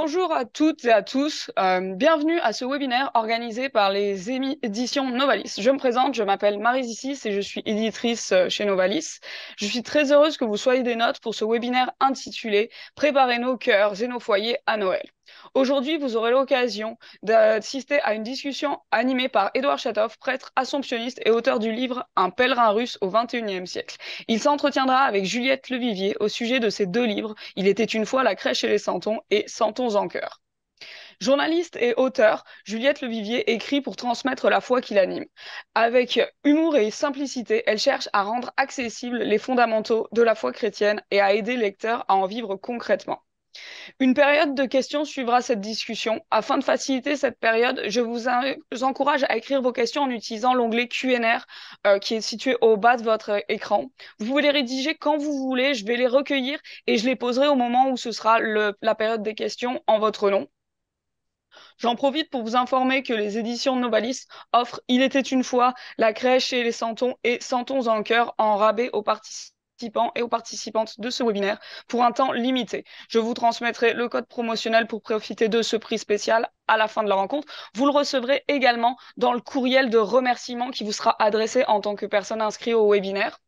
Bonjour à toutes et à tous. Bienvenue à ce webinaire organisé par les éditions Novalis. Je me présente, je m'appelle Maryse Issis et je suis éditrice chez Novalis. Je suis très heureuse que vous soyez des notes pour ce webinaire intitulé Préparer nos cœurs et nos foyers à Noël. Aujourd'hui, vous aurez l'occasion d'assister à une discussion animée par Édouard Chatov, prêtre assomptionniste et auteur du livre Un pèlerin russe au XXIe siècle. Il s'entretiendra avec Juliette Levivier au sujet de ces deux livres, Il était une fois la crèche et les santons et Santons en chœur. Journaliste et auteur, Juliette Levivier écrit pour transmettre la foi qui l'anime. Avec humour et simplicité, elle cherche à rendre accessibles les fondamentaux de la foi chrétienne et à aider les lecteurs à en vivre concrètement. Une période de questions suivra cette discussion. Afin de faciliter cette période, je vous encourage à écrire vos questions en utilisant l'onglet Q&R qui est situé au bas de votre écran. Vous pouvez les rédiger quand vous voulez, je vais les recueillir et je les poserai au moment où ce sera la période des questions en votre nom. J'en profite pour vous informer que les éditions Novalis offrent Il était une fois, La crèche et les santons et Santons en chœur en rabais aux participants et aux participantes de ce webinaire pour un temps limité. Je vous transmettrai le code promotionnel pour profiter de ce prix spécial à la fin de la rencontre. Vous le recevrez également dans le courriel de remerciement qui vous sera adressé en tant que personne inscrite au webinaire.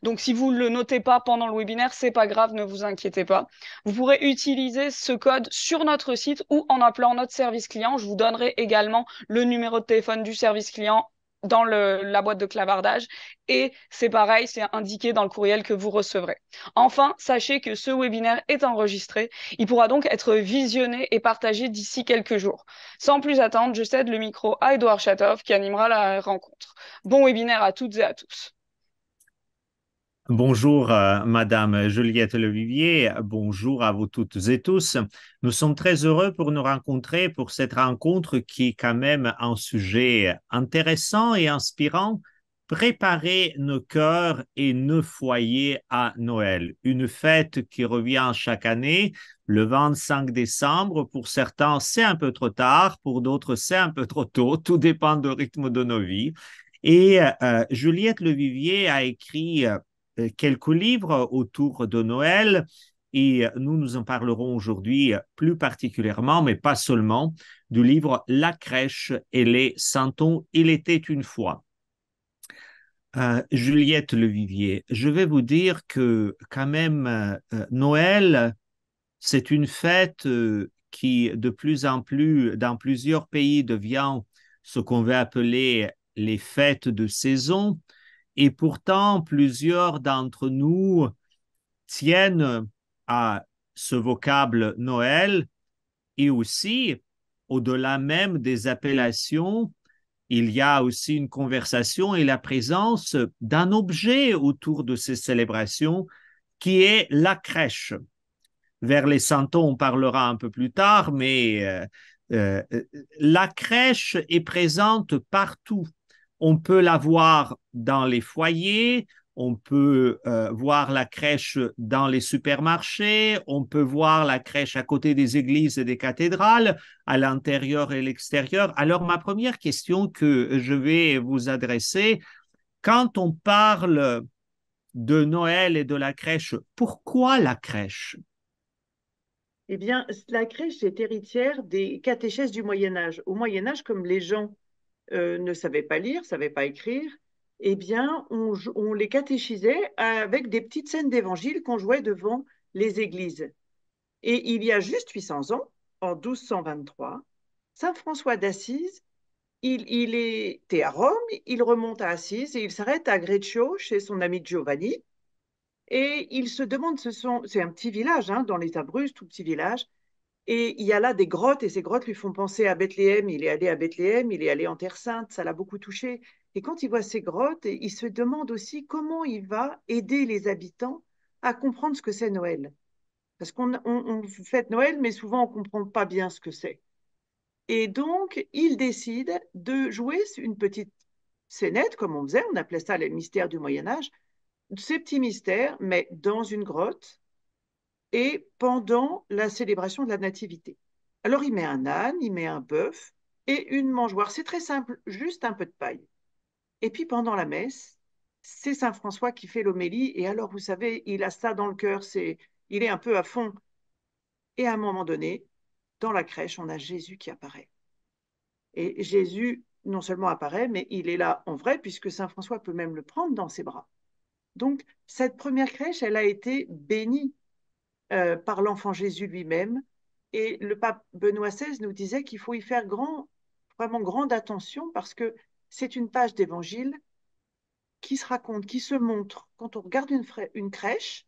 Donc, si vous ne le notez pas pendant le webinaire, c'est pas grave, ne vous inquiétez pas. Vous pourrez utiliser ce code sur notre site ou en appelant notre service client. Je vous donnerai également le numéro de téléphone du service client dans la boîte de clavardage. Et c'est pareil, c'est indiqué dans le courriel que vous recevrez. Enfin, sachez que ce webinaire est enregistré. Il pourra donc être visionné et partagé d'ici quelques jours. Sans plus attendre, je cède le micro à Édouard Chatov qui animera la rencontre. Bon webinaire à toutes et à tous. Bonjour, Madame Juliette Levivier. Bonjour à vous toutes et tous. Nous sommes très heureux pour nous rencontrer pour cette rencontre qui est quand même un sujet intéressant et inspirant. Préparer nos cœurs et nos foyers à Noël, une fête qui revient chaque année le 25 décembre. Pour certains, c'est un peu trop tard, pour d'autres, c'est un peu trop tôt. Tout dépend du rythme de nos vies. Et Juliette Levivier a écrit quelques livres autour de Noël et nous en parlerons aujourd'hui plus particulièrement, mais pas seulement, du livre La crèche et les santons, il était une fois. Juliette Levivier, je vais vous dire que quand même Noël, c'est une fête qui de plus en plus dans plusieurs pays devient ce qu'on va appeler les fêtes de saison. Et pourtant, plusieurs d'entre nous tiennent à ce vocable Noël et aussi, au-delà même des appellations, il y a aussi une conversation et la présence d'un objet autour de ces célébrations qui est la crèche. Vers les Santons, on parlera un peu plus tard, mais euh, la crèche est présente partout. On peut la voir dans les foyers, on peut voir la crèche dans les supermarchés, on peut voir la crèche à côté des églises et des cathédrales, à l'intérieur et l'extérieur. Alors, ma première question que je vais vous adresser, quand on parle de Noël et de la crèche, pourquoi la crèche? Eh bien, la crèche est héritière des catéchèses du Moyen Âge. Au Moyen Âge, comme les gens ne savaient pas lire, ne savaient pas écrire, eh bien, on les catéchisait avec des petites scènes d'évangile qu'on jouait devant les églises. Et il y a juste 800 ans, en 1223, Saint François d'Assise, il était à Rome, il remonte à Assise et il s'arrête à Greccio chez son ami Giovanni. Et il se demande, c'est un petit village hein, dans les Abruzzes, tout petit village, et il y a là des grottes, et ces grottes lui font penser à Bethléem. Il est allé à Bethléem, il est allé en Terre Sainte, ça l'a beaucoup touché. Et quand il voit ces grottes, il se demande aussi comment il va aider les habitants à comprendre ce que c'est Noël. Parce qu'on fête Noël, mais souvent on ne comprend pas bien ce que c'est. Et donc, il décide de jouer une petite scénette, comme on faisait, on appelait ça les mystères du Moyen Âge, ces petits mystères, mais dans une grotte, et pendant la célébration de la Nativité. Alors il met un âne, il met un bœuf et une mangeoire. C'est très simple, juste un peu de paille. Et puis pendant la messe, c'est Saint François qui fait l'homélie. Et alors, vous savez, il a ça dans le cœur, il est un peu à fond. Et à un moment donné, dans la crèche, on a Jésus qui apparaît. Et Jésus, non seulement apparaît, mais il est là en vrai, puisque Saint François peut même le prendre dans ses bras. Donc, cette première crèche, elle a été bénie par l'enfant Jésus lui-même. Et le pape Benoît XVI nous disait qu'il faut y faire vraiment grande attention parce que c'est une page d'évangile qui se raconte, qui se montre. Quand on regarde une crèche,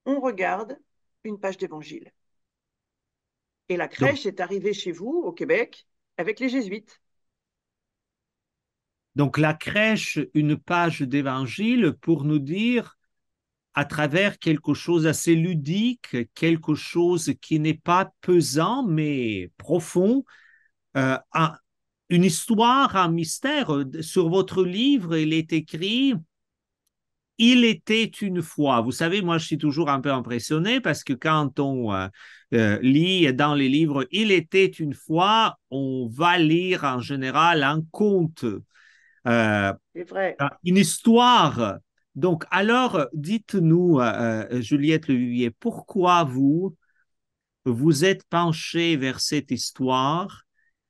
on regarde une page d'évangile. Et la Donc, crèche est arrivée chez vous, au Québec, avec les jésuites. donc la crèche, une page d'évangile pour nous dire à travers quelque chose assez ludique, quelque chose qui n'est pas pesant mais profond, euh, une histoire, un mystère. Sur votre livre, il est écrit il était une fois. Vous savez, moi, je suis toujours un peu impressionné parce que quand on lit dans les livres Il était une fois, on va lire en général un conte, euh, C'est vrai. une histoire. Donc, alors, dites-nous, Juliette Levivier, pourquoi vous êtes penchée vers cette histoire?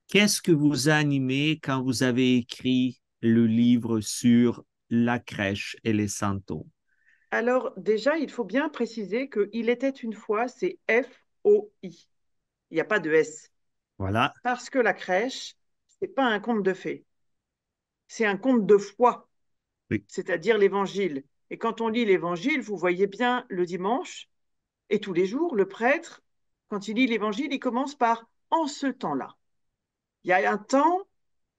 Qu'est-ce que vous a animé quand vous avez écrit le livre sur la crèche et les Santos? Alors, déjà, il faut bien préciser que Il était une fois, c'est F-O-I. Il n'y a pas de S. Voilà. Parce que la crèche, c'est pas un conte de fées. C'est un conte de foi, Oui. c'est-à-dire l'évangile. Et quand on lit l'évangile, vous voyez bien le dimanche et tous les jours, le prêtre, quand il lit l'évangile, il commence par en ce temps-là. Il y a un temps,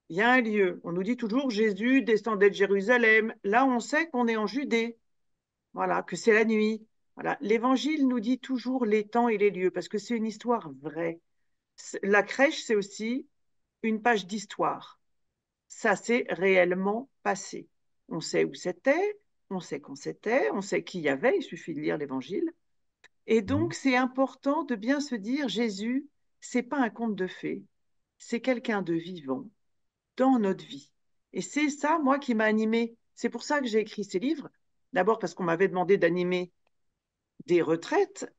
il y a un lieu. On nous dit toujours Jésus descendait de Jérusalem. Là, on sait qu'on est en Judée. Voilà, que c'est la nuit. Voilà. L'évangile nous dit toujours les temps et les lieux parce que c'est une histoire vraie. La crèche, c'est aussi une page d'histoire. Ça s'est réellement passé. On sait où c'était, on sait quand c'était, on sait qui y avait, il suffit de lire l'évangile. Et donc, Mhm. c'est important de bien se dire, Jésus, c'est pas un conte de fées, c'est quelqu'un de vivant dans notre vie. Et c'est ça, moi, qui m'a animée. C'est pour ça que j'ai écrit ces livres. D'abord parce qu'on m'avait demandé d'animer des retraites.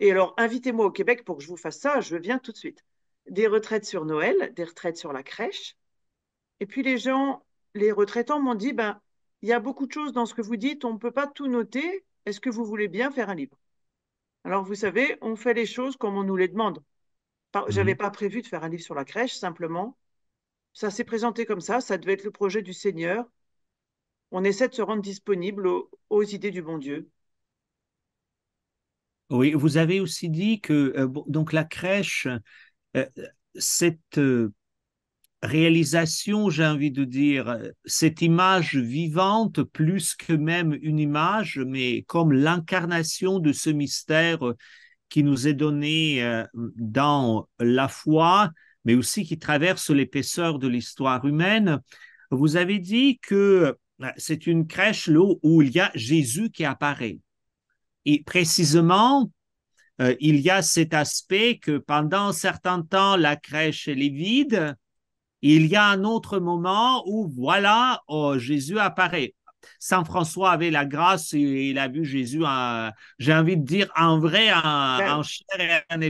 Et alors, invitez-moi au Québec pour que je vous fasse ça, je viens tout de suite. Des retraites sur Noël, des retraites sur la crèche. Et puis les gens, les retraitants m'ont dit, ben, il y a beaucoup de choses dans ce que vous dites, on ne peut pas tout noter. Est-ce que vous voulez bien faire un livre? Alors, vous savez, on fait les choses comme on nous les demande. J'avais Mhm. pas prévu de faire un livre sur la crèche, simplement. Ça s'est présenté comme ça devait être le projet du Seigneur. On essaie de se rendre disponible aux idées du bon Dieu. Oui, vous avez aussi dit que donc la crèche, euh, cette réalisation, j'ai envie de dire, cette image vivante, plus que même une image, mais comme l'incarnation de ce mystère qui nous est donné dans la foi, mais aussi qui traverse l'épaisseur de l'histoire humaine. Vous avez dit que c'est une crèche là, où il y a Jésus qui apparaît. Et précisément, il y a cet aspect que pendant un certain temps, la crèche elle est vide. Il y a un autre moment où, voilà, oh, Jésus apparaît. Saint François avait la grâce et il a vu Jésus, j'ai envie de dire, en vrai, en Ben, chair et en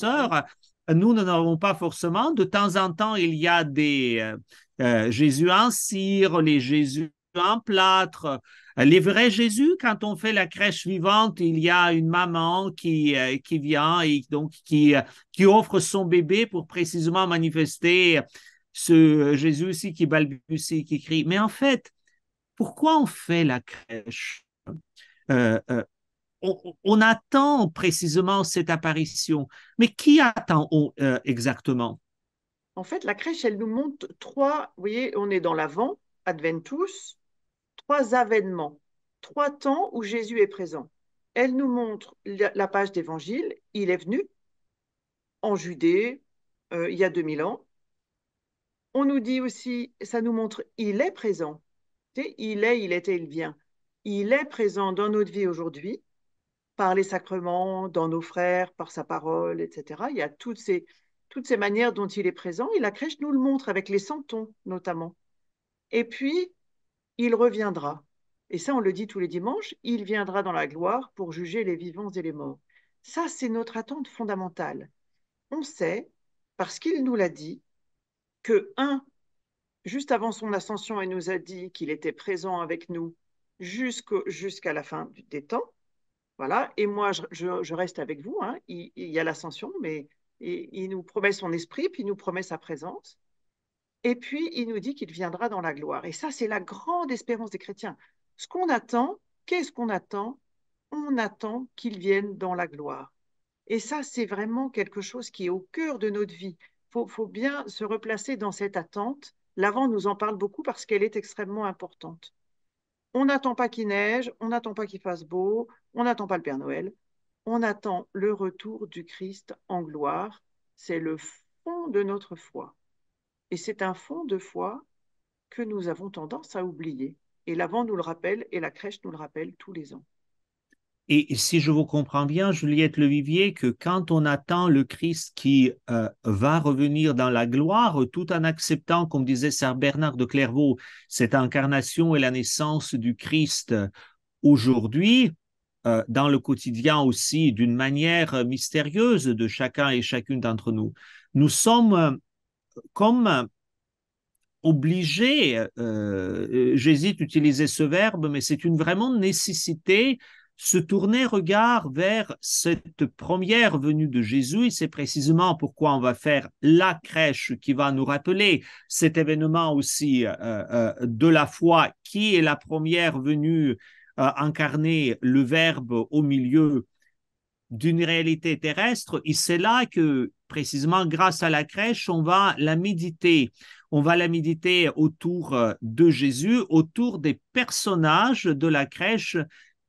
oui. épaisseur. Nous, nous n'avons pas forcément. De temps en temps, il y a des Jésus en cire, les Jésus en plâtre. Les vrais Jésus, quand on fait la crèche vivante, il y a une maman qui vient et donc qui offre son bébé pour précisément manifester ce Jésus aussi qui balbutie, qui crie. Mais en fait, pourquoi on fait la crèche? Euh, euh, on attend précisément cette apparition. Mais qui attend exactement? En fait, la crèche, elle nous montre trois, vous voyez, on est dans l'Avent, Adventus, trois avènements, trois temps où Jésus est présent. Elle nous montre la page d'évangile, il est venu en Judée il y a 2000 ans. On nous dit aussi, ça nous montre, il est présent. Tu sais, il est, il était, il vient. Il est présent dans notre vie aujourd'hui, par les sacrements, dans nos frères, par sa parole, etc. Il y a toutes ces manières dont il est présent, et la crèche nous le montre avec les santons notamment. Et puis, il reviendra. Et ça, on le dit tous les dimanches, il viendra dans la gloire pour juger les vivants et les morts. Ça, c'est notre attente fondamentale. On sait parce qu'il nous l'a dit, que, juste avant son ascension, il nous a dit qu'il était présent avec nous jusqu'à la fin des temps. Voilà. Et moi, je reste avec vous. Hein. Il y a l'ascension, mais il nous promet son esprit, puis il nous promet sa présence. Et puis, il nous dit qu'il viendra dans la gloire. Et ça, c'est la grande espérance des chrétiens. Ce qu'on attend, qu'est-ce qu'on attend? On attend qu'il vienne dans la gloire. Et ça, c'est vraiment quelque chose qui est au cœur de notre vie. Faut bien se replacer dans cette attente. L'Avent nous en parle beaucoup parce qu'elle est extrêmement importante. On n'attend pas qu'il neige, on n'attend pas qu'il fasse beau, on n'attend pas le Père Noël. On attend le retour du Christ en gloire. C'est le fond de notre foi. Et c'est un fond de foi que nous avons tendance à oublier. Et l'Avent nous le rappelle et la crèche nous le rappelle tous les ans. Et si je vous comprends bien, Juliette Levivier, que quand on attend le Christ qui va revenir dans la gloire, tout en acceptant, comme disait Saint Bernard de Clairvaux, cette incarnation et la naissance du Christ aujourd'hui, dans le quotidien aussi, d'une manière mystérieuse de chacun et chacune d'entre nous, nous sommes comme obligés, j'hésite à utiliser ce verbe, mais c'est une vraiment nécessité se tourner regard vers cette première venue de Jésus, et c'est précisément pourquoi on va faire la crèche qui va nous rappeler cet événement aussi de la foi, qui est la première venue incarner le Verbe au milieu d'une réalité terrestre. Et c'est là que, précisément grâce à la crèche, on va la méditer. On va la méditer autour de Jésus, autour des personnages de la crèche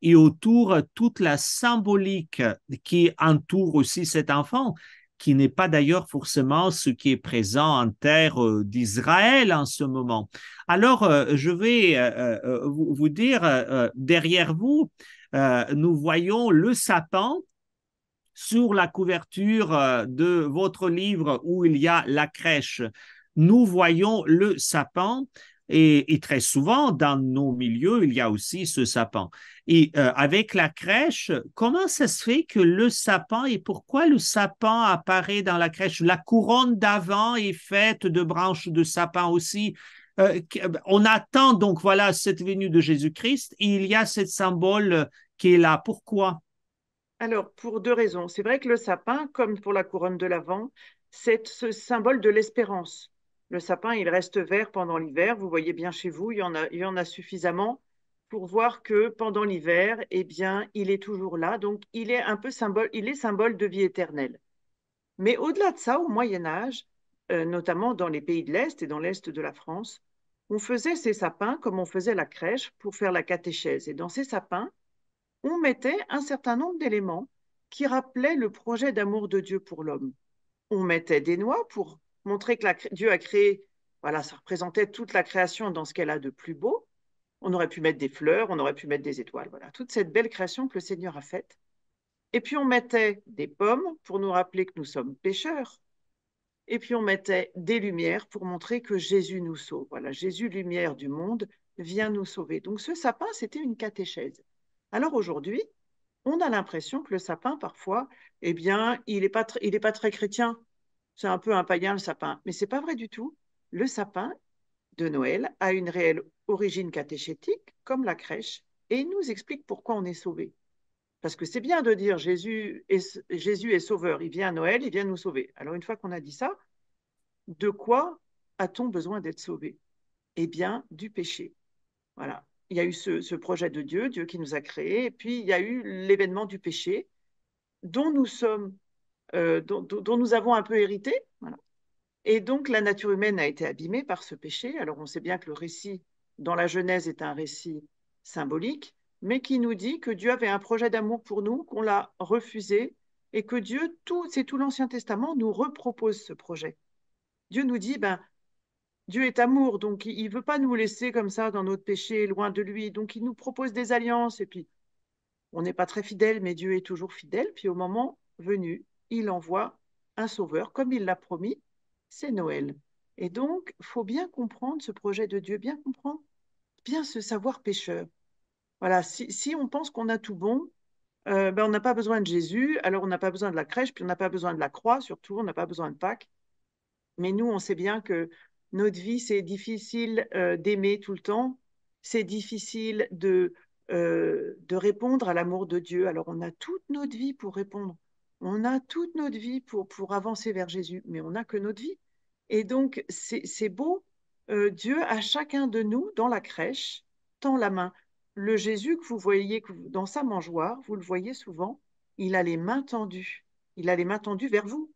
et autour toute la symbolique qui entoure aussi cet enfant, qui n'est pas d'ailleurs forcément ce qui est présent en terre d'Israël en ce moment. Alors, je vais vous dire, derrière vous, nous voyons le sapin sur la couverture de votre livre où il y a la crèche. Nous voyons le sapin et très souvent dans nos milieux, il y a aussi ce sapin. Et avec la crèche, comment ça se fait que le sapin et pourquoi le sapin apparaît dans la crèche? La couronne d'Avent est faite de branches de sapin aussi. On attend donc voilà cette venue de Jésus-Christ et il y a ce symbole qui est là. Pourquoi? Alors, pour deux raisons. C'est vrai que le sapin, comme pour la couronne de l'Avent, c'est ce symbole de l'espérance. Le sapin, il reste vert pendant l'hiver. Vous voyez bien chez vous, il y en a suffisamment pour voir que pendant l'hiver, eh bien, il est toujours là. Donc, il est un peu symbole, il est symbole de vie éternelle. Mais au-delà de ça, au Moyen Âge, notamment dans les pays de l'Est et dans l'Est de la France, on faisait ces sapins comme on faisait la crèche pour faire la catéchèse. Et dans ces sapins, on mettait un certain nombre d'éléments qui rappelaient le projet d'amour de Dieu pour l'homme. On mettait des noix pour montrer que Dieu a créé, voilà, ça représentait toute la création dans ce qu'elle a de plus beau. On aurait pu mettre des fleurs, on aurait pu mettre des étoiles, voilà, toute cette belle création que le Seigneur a faite. Et puis on mettait des pommes pour nous rappeler que nous sommes pécheurs. Et puis on mettait des lumières pour montrer que Jésus nous sauve. Voilà, Jésus, lumière du monde, vient nous sauver. Donc ce sapin, c'était une catéchèse. Alors aujourd'hui, on a l'impression que le sapin, parfois, eh bien, il est pas très chrétien. C'est un peu un païen, le sapin. Mais c'est pas vrai du tout. Le sapin de Noël a une réelle origine catéchétique, comme la crèche, et il nous explique pourquoi on est sauvé. Parce que c'est bien de dire Jésus est sauveur, il vient à Noël, il vient nous sauver. Alors une fois qu'on a dit ça, de quoi a-t-on besoin d'être sauvé? Eh bien, du péché. Voilà. Il y a eu ce projet de Dieu, Dieu qui nous a créés, et puis il y a eu l'événement du péché dont nous sommes, dont nous avons un peu hérité. Voilà. Et donc la nature humaine a été abîmée par ce péché. Alors on sait bien que le récit dans la Genèse est un récit symbolique, mais qui nous dit que Dieu avait un projet d'amour pour nous, qu'on l'a refusé, et que Dieu, c'est tout l'Ancien Testament, nous repropose ce projet. Dieu nous dit, ben, Dieu est amour, donc il ne veut pas nous laisser comme ça dans notre péché, loin de lui. Donc il nous propose des alliances, et puis on n'est pas très fidèle, mais Dieu est toujours fidèle. Puis au moment venu, il envoie un sauveur, comme il l'a promis, c'est Noël. Et donc, il faut bien comprendre ce projet de Dieu, bien comprendre, bien se savoir pécheur. Voilà, si on pense qu'on a tout bon, ben on n'a pas besoin de Jésus, alors on n'a pas besoin de la crèche, puis on n'a pas besoin de la croix, surtout, on n'a pas besoin de Pâques. Mais nous, on sait bien que notre vie, c'est difficile d'aimer tout le temps. C'est difficile de répondre à l'amour de Dieu. Alors, on a toute notre vie pour répondre. On a toute notre vie pour avancer vers Jésus, mais on n'a que notre vie. Et donc, c'est beau. Dieu, à chacun de nous, dans la crèche, tend la main. Le Jésus que vous voyez dans sa mangeoire, vous le voyez souvent, il a les mains tendues. Il a les mains tendues vers vous.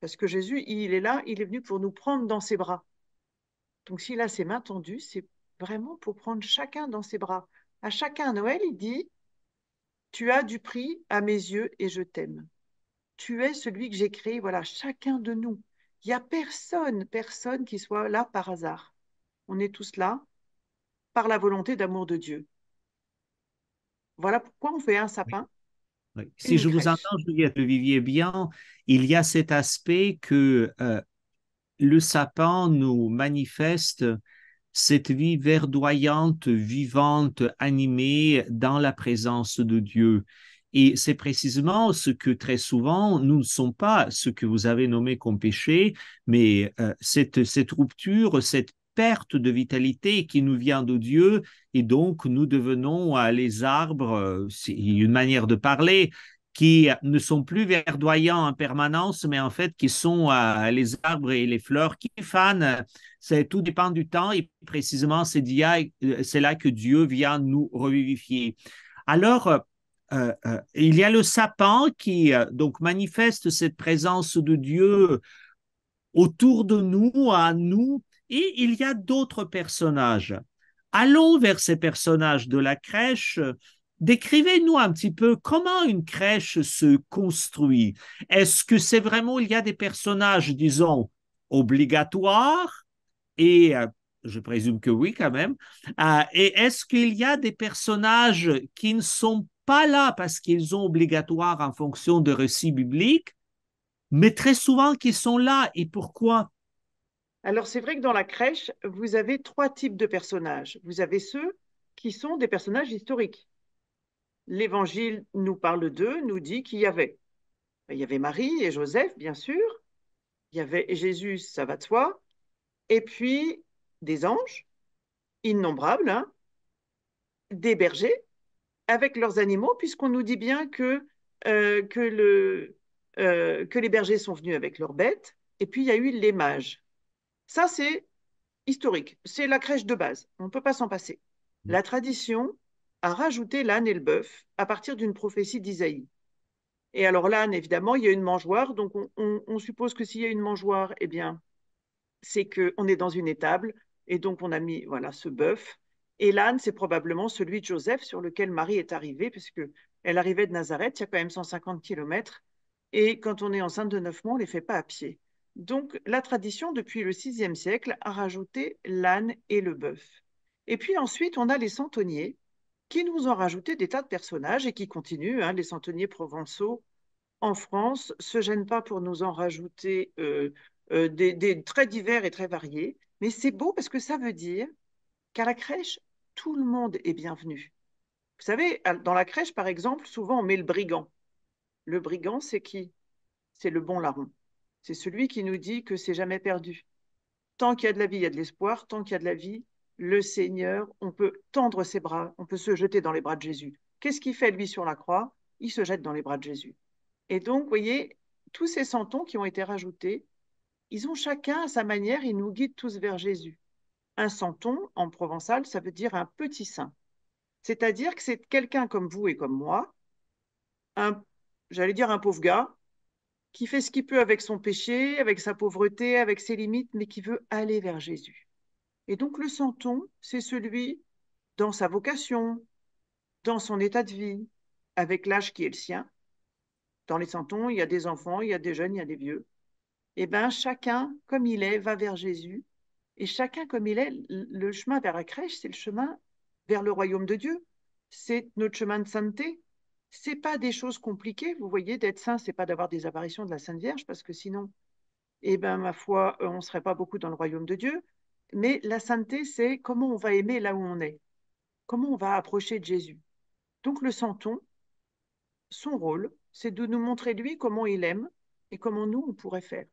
Parce que Jésus, il est là, il est venu pour nous prendre dans ses bras. Donc s'il a ses mains tendues, c'est vraiment pour prendre chacun dans ses bras. À chacun à Noël, il dit, tu as du prix à mes yeux et je t'aime. Tu es celui que j'ai créé, voilà, chacun de nous. Il n'y a personne qui soit là par hasard. On est tous là par la volonté d'amour de Dieu. Voilà pourquoi on fait un Oui, sapin oui. et Si une je vous crèche. entends, Juliette, le viviez bien, il y a cet aspect que le sapin nous manifeste cette vie verdoyante, vivante, animée dans la présence de Dieu. Et c'est précisément ce que très souvent, nous ne sommes pas ce que vous avez nommé comme péché, mais cette rupture, cette perte de vitalité qui nous vient de Dieu, et donc nous devenons les arbres, c'est une manière de parler, qui ne sont plus verdoyants en permanence, mais en fait qui sont les arbres et les fleurs qui fanent. Tout dépend du temps et précisément c'est là que Dieu vient nous revivifier. Alors, il y a le sapin qui donc manifeste cette présence de Dieu autour de nous, à nous, et il y a d'autres personnages. Allons vers ces personnages de la crèche. Décrivez-nous un petit peu comment une crèche se construit. Est-ce que c'est vraiment, il y a des personnages, disons, obligatoires et je présume que oui quand même. Et est-ce qu'il y a des personnages qui ne sont pas là parce qu'ils sont obligatoires en fonction de récits bibliques, mais très souvent qui sont là et pourquoi? Alors c'est vrai que dans la crèche, vous avez trois types de personnages. Vous avez ceux qui sont des personnages historiques. L'Évangile nous parle d'eux, nous dit qu'il y avait. Il y avait Marie et Joseph, bien sûr. Il y avait Jésus, ça va de soi. Et puis des anges, innombrables, hein, des bergers, avec leurs animaux, puisqu'on nous dit bien que les bergers sont venus avec leurs bêtes. Et puis il y a eu les mages. Ça, c'est historique. C'est la crèche de base. On ne peut pas s'en passer. La tradition a rajouté l'âne et le bœuf à partir d'une prophétie d'Isaïe. Et alors l'âne, évidemment, il y a une mangeoire. Donc on suppose que s'il y a une mangeoire, eh bien, c'est qu'on est dans une étable. Et donc on a mis voilà, ce bœuf. Et l'âne, c'est probablement celui de Joseph sur lequel Marie est arrivée, puisque elle arrivait de Nazareth, il y a quand même 150 kilomètres. Et quand on est enceinte de 9 mois, on ne les fait pas à pied. Donc la tradition, depuis le VIe siècle, a rajouté l'âne et le bœuf. Et puis ensuite, on a les centeniers qui nous ont rajouté des tas de personnages et qui continuent. Hein, les centeniers provençaux en France se gênent pas pour nous en rajouter des très divers et très variés. Mais c'est beau parce que ça veut dire qu'à la crèche, tout le monde est bienvenu. Vous savez, dans la crèche, par exemple, souvent on met le brigand. Le brigand, c'est qui? C'est le bon larron. C'est celui qui nous dit que c'est jamais perdu. Tant qu'il y a de la vie, il y a de l'espoir. Tant qu'il y a de la vie, le Seigneur, on peut tendre ses bras, on peut se jeter dans les bras de Jésus. Qu'est-ce qu'il fait, lui, sur la croix? Il se jette dans les bras de Jésus. Et donc, vous voyez, tous ces santons qui ont été rajoutés, ils ont chacun à sa manière, ils nous guident tous vers Jésus. Un santon, en provençal, ça veut dire un petit saint. C'est-à-dire que c'est quelqu'un comme vous et comme moi, un, j'allais dire un pauvre gars, qui fait ce qu'il peut avec son péché, avec sa pauvreté, avec ses limites, mais qui veut aller vers Jésus. Et donc le santon, c'est celui dans sa vocation, dans son état de vie, avec l'âge qui est le sien. Dans les santons, il y a des enfants, il y a des jeunes, il y a des vieux. Eh bien, chacun, comme il est, va vers Jésus. Et chacun, comme il est, le chemin vers la crèche, c'est le chemin vers le royaume de Dieu. C'est notre chemin de sainteté. C'est pas des choses compliquées. Vous voyez, d'être saint, c'est pas d'avoir des apparitions de la Sainte Vierge, parce que sinon, eh bien, ma foi, on ne serait pas beaucoup dans le royaume de Dieu. Mais la sainteté, c'est comment on va aimer là où on est, comment on va approcher de Jésus. Donc le santon, son rôle, c'est de nous montrer lui comment il aime et comment nous, on pourrait faire.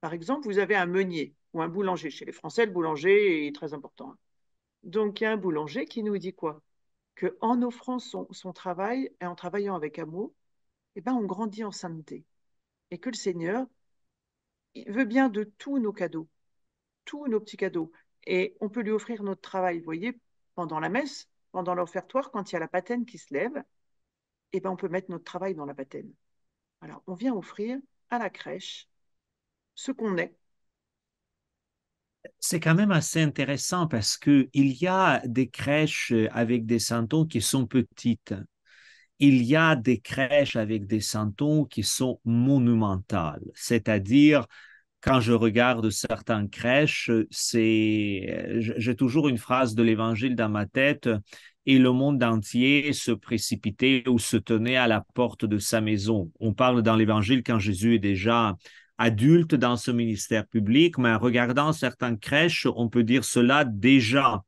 Par exemple, vous avez un meunier ou un boulanger. Chez les Français, le boulanger est très important. Donc, il y a un boulanger qui nous dit quoi? Qu'en offrant son travail et en travaillant avec amour, eh ben, on grandit en sainteté. Et que le Seigneur, il veut bien de tous nos cadeaux, tous nos petits cadeaux. Et on peut lui offrir notre travail. Vous voyez, pendant la messe, pendant l'offertoire, quand il y a la patène qui se lève, eh ben, on peut mettre notre travail dans la patène. Alors, on vient offrir à la crèche ce qu'on est. C'est quand même assez intéressant parce que il y a des crèches avec des santons qui sont petites. Il y a des crèches avec des santons qui sont monumentales. C'est-à-dire, quand je regarde certaines crèches, j'ai toujours une phrase de l'Évangile dans ma tête, et le monde entier se précipitait ou se tenait à la porte de sa maison. On parle dans l'Évangile quand Jésus est déjà adulte dans ce ministère public, mais en regardant certaines crèches, on peut dire cela déjà.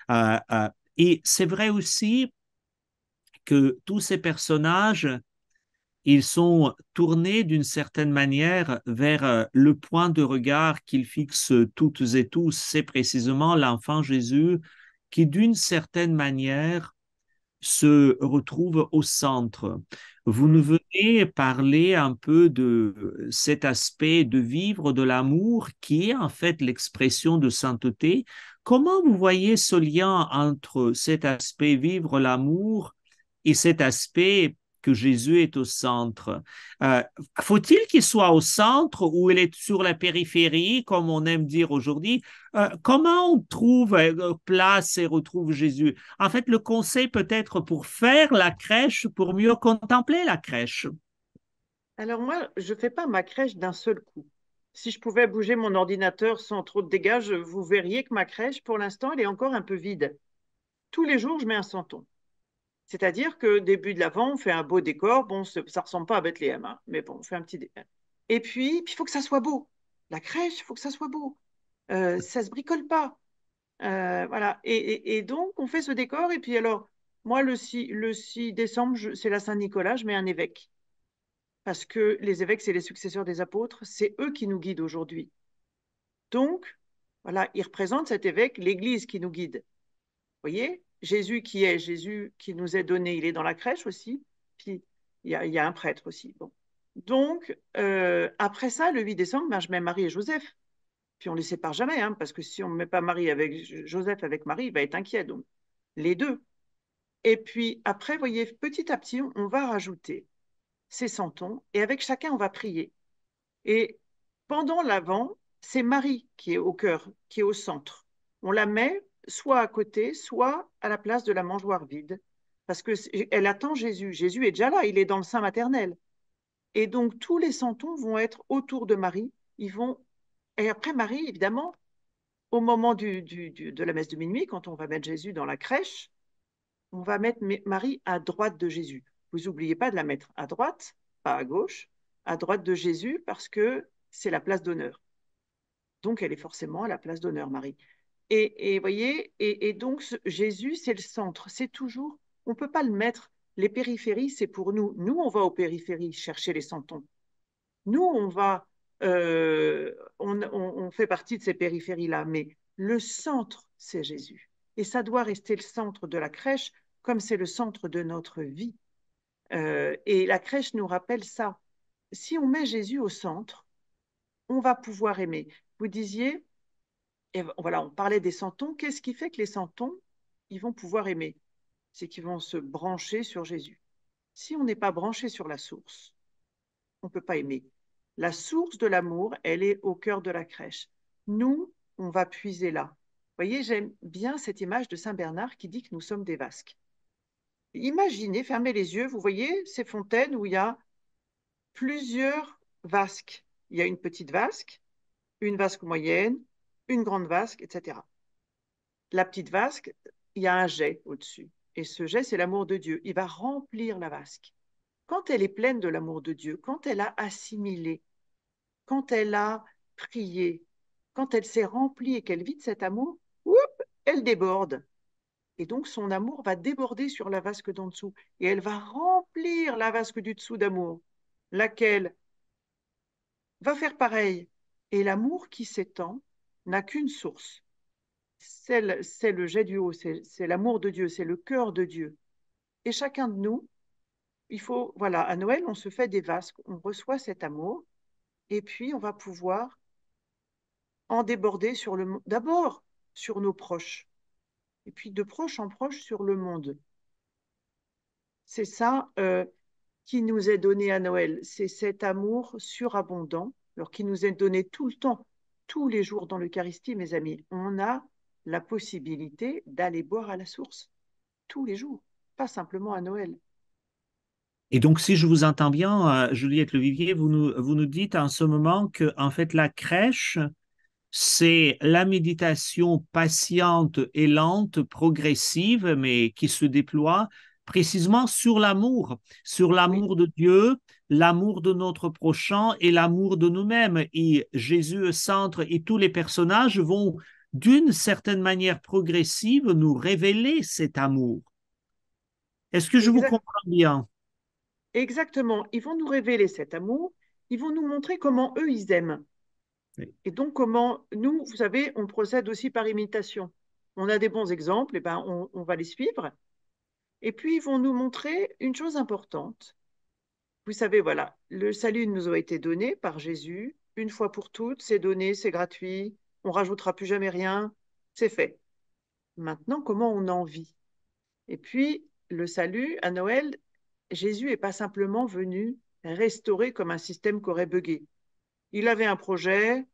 Euh, euh, et c'est vrai aussi que tous ces personnages, ils sont tournés d'une certaine manière vers le point de regard qu'ils fixent toutes et tous. C'est précisément l'enfant Jésus qui, d'une certaine manière, se retrouve au centre. Vous nous Mm. venez parler un peu de cet aspect de vivre de l'amour qui est en fait l'expression de sainteté. Comment vous voyez ce lien entre cet aspect vivre l'amour et cet aspect que Jésus est au centre? Euh, Faut-il qu'il soit au centre ou il est sur la périphérie, comme on aime dire aujourd'hui? Comment on trouve place et retrouve Jésus? En fait, le conseil peut être pour faire la crèche, pour mieux contempler la crèche. Alors moi, je ne fais pas ma crèche d'un seul coup. Si je pouvais bouger mon ordinateur sans trop de dégâts, vous verriez que ma crèche, pour l'instant, elle est encore un peu vide. Tous les jours, je mets un santon. C'est-à-dire que début de l'Avent, on fait un beau décor. Bon, ça ne ressemble pas à Bethléem, hein, mais bon, on fait un petit décor. Et puis, il faut que ça soit beau. La crèche, il faut que ça soit beau. Ça se bricole pas. Voilà. Et donc, on fait ce décor. Et puis alors, moi, le 6 décembre, c'est la Saint-Nicolas, je mets un évêque. Parce que les évêques, c'est les successeurs des apôtres. C'est eux qui nous guident aujourd'hui. Donc, voilà, ils représentent cet évêque, l'Église qui nous guide. Vous voyez, Jésus qui nous est donné, il est dans la crèche aussi. Puis, il y a un prêtre aussi. Bon. Donc, après ça, le 8 décembre, ben, je mets Marie et Joseph. Puis on ne les sépare jamais, hein, parce que si on ne met pas Marie avec Joseph avec Marie, il va être inquiet. Donc, les deux. Et puis après, vous voyez, petit à petit, on va rajouter ces santons et avec chacun, on va prier. Et pendant l'Avent, c'est Marie qui est au cœur, qui est au centre. On la met soit à côté, soit à la place de la mangeoire vide, parce que elle attend Jésus. Jésus est déjà là, il est dans le sein maternel. Et donc tous les santons vont être autour de Marie. Ils vont et après Marie, évidemment, au moment de la messe de minuit, quand on va mettre Jésus dans la crèche, on va mettre Marie à droite de Jésus. Vous n'oubliez pas de la mettre à droite, pas à gauche, à droite de Jésus, parce que c'est la place d'honneur. Donc, elle est forcément à la place d'honneur, Marie. Et voyez, et donc, Jésus, c'est le centre. C'est toujours, on ne peut pas le mettre. Les périphéries, c'est pour nous. Nous, on va aux périphéries chercher les santons. Nous, on fait partie de ces périphéries-là, mais le centre, c'est Jésus. Et ça doit rester le centre de la crèche, comme c'est le centre de notre vie. Et la crèche nous rappelle ça. Si on met Jésus au centre, on va pouvoir aimer. Vous disiez, et voilà, on parlait des santons. Qu'est-ce qui fait que les santons, ils vont pouvoir aimer? C'est qu'ils vont se brancher sur Jésus. Si on n'est pas branché sur la source, on ne peut pas aimer. La source de l'amour, elle est au cœur de la crèche. Nous, on va puiser là. Vous voyez, j'aime bien cette image de Saint Bernard qui dit que nous sommes des vasques. Imaginez, fermez les yeux, vous voyez ces fontaines où il y a plusieurs vasques. Il y a une vasque moyenne, une grande vasque, etc. La petite vasque, il y a un jet au-dessus. Et ce jet, c'est l'amour de Dieu. Il va remplir la vasque. Quand elle est pleine de l'amour de Dieu, quand elle a assimilé, quand elle a prié, quand elle s'est remplie et qu'elle vide cet amour, oup, elle déborde. Et donc son amour va déborder sur la vasque d'en dessous et elle va remplir la vasque du dessous d'amour, laquelle va faire pareil. Et l'amour qui s'étend n'a qu'une source. C'est le jet du haut, c'est l'amour de Dieu, c'est le cœur de Dieu. Et chacun de nous, voilà, à Noël, on se fait des vases, on reçoit cet amour, et puis on va pouvoir en déborder d'abord sur nos proches, et puis de proche en proche sur le monde. C'est ça qui nous est donné à Noël, c'est cet amour surabondant, alors qui nous est donné tout le temps, tous les jours dans l'Eucharistie, mes amis. On a la possibilité d'aller boire à la source tous les jours, pas simplement à Noël. Et donc, si je vous entends bien, Juliette Levivier, vous nous dites en ce moment que, en fait, la crèche, c'est la méditation patiente et lente, progressive, mais qui se déploie précisément sur Oui, l'amour de Dieu, l'amour de notre prochain et l'amour de nous-mêmes. Et Jésus au centre et tous les personnages vont, d'une certaine manière progressive, nous révéler cet amour. Est-ce que je vous exact, comprends bien? exactement. Ils vont nous révéler cet amour, ils vont nous montrer comment eux, ils aiment. Oui. Et donc, comment nous, vous savez, on procède aussi par imitation. On a des bons exemples, et ben, on va les suivre. Et puis, ils vont nous montrer une chose importante. Vous savez, voilà, le salut nous a été donné par Jésus, une fois pour toutes, c'est donné, c'est gratuit, on rajoutera plus jamais rien, c'est fait. Maintenant, comment on en vit? Et puis, le salut, à Noël, Jésus n'est pas simplement venu restaurer comme un système qui aurait buggé. Il avait un projet,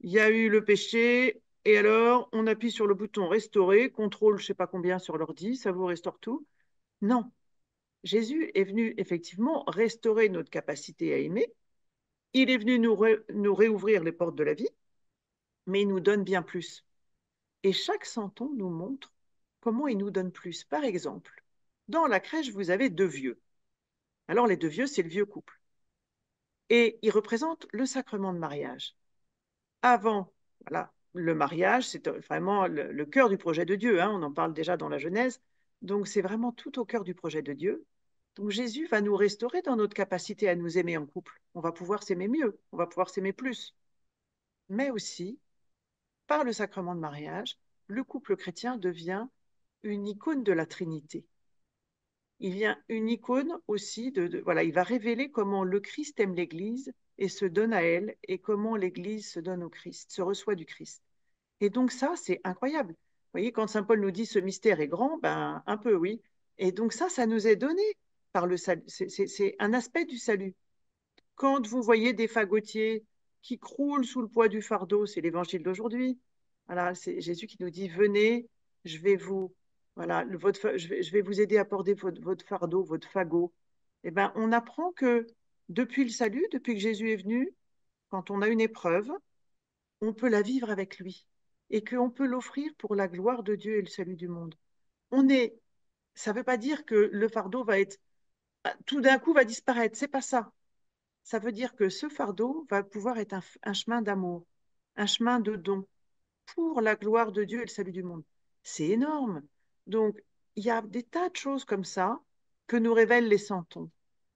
il y a eu le péché, et alors on appuie sur le bouton restaurer, contrôle je ne sais pas combien sur l'ordi, ça vous restaure tout. Non, Jésus est venu effectivement restaurer notre capacité à aimer. Il est venu nous réouvrir les portes de la vie, mais il nous donne bien plus. Et chaque santon nous montre comment il nous donne plus. Par exemple, dans la crèche, vous avez deux vieux. Alors les deux vieux, c'est le vieux couple. Et ils représentent le sacrement de mariage. Avant, voilà, le mariage, c'est vraiment le cœur du projet de Dieu, hein, on en parle déjà dans la Genèse. Donc c'est vraiment tout au cœur du projet de Dieu. Donc Jésus va nous restaurer dans notre capacité à nous aimer en couple. On va pouvoir s'aimer mieux, on va pouvoir s'aimer plus. Mais aussi, par le sacrement de mariage, le couple chrétien devient une icône de la Trinité. Il vient une icône aussi voilà, il va révéler comment le Christ aime l'Église et se donne à elle, et comment l'Église se donne au Christ, se reçoit du Christ. Et donc ça, c'est incroyable. Vous voyez, quand Saint Paul nous dit ce mystère est grand, ben un peu oui. Et donc ça nous est donné par le salut. C'est un aspect du salut. Quand vous voyez des fagotiers qui croulent sous le poids du fardeau, c'est l'évangile d'aujourd'hui. Voilà, c'est Jésus qui nous dit venez, je vais vous, voilà, je vais vous aider à porter votre fardeau, votre fagot. Eh ben, on apprend que depuis le salut, depuis que Jésus est venu, quand on a une épreuve, on peut la vivre avec lui et qu'on peut l'offrir pour la gloire de Dieu et le salut du monde. On est, ça ne veut pas dire que le fardeau va être tout d'un coup va disparaître. C'est pas ça. Ça veut dire que ce fardeau va pouvoir être un chemin d'amour, un chemin de don pour la gloire de Dieu et le salut du monde. C'est énorme. Donc, il y a des tas de choses comme ça que nous révèlent les santons.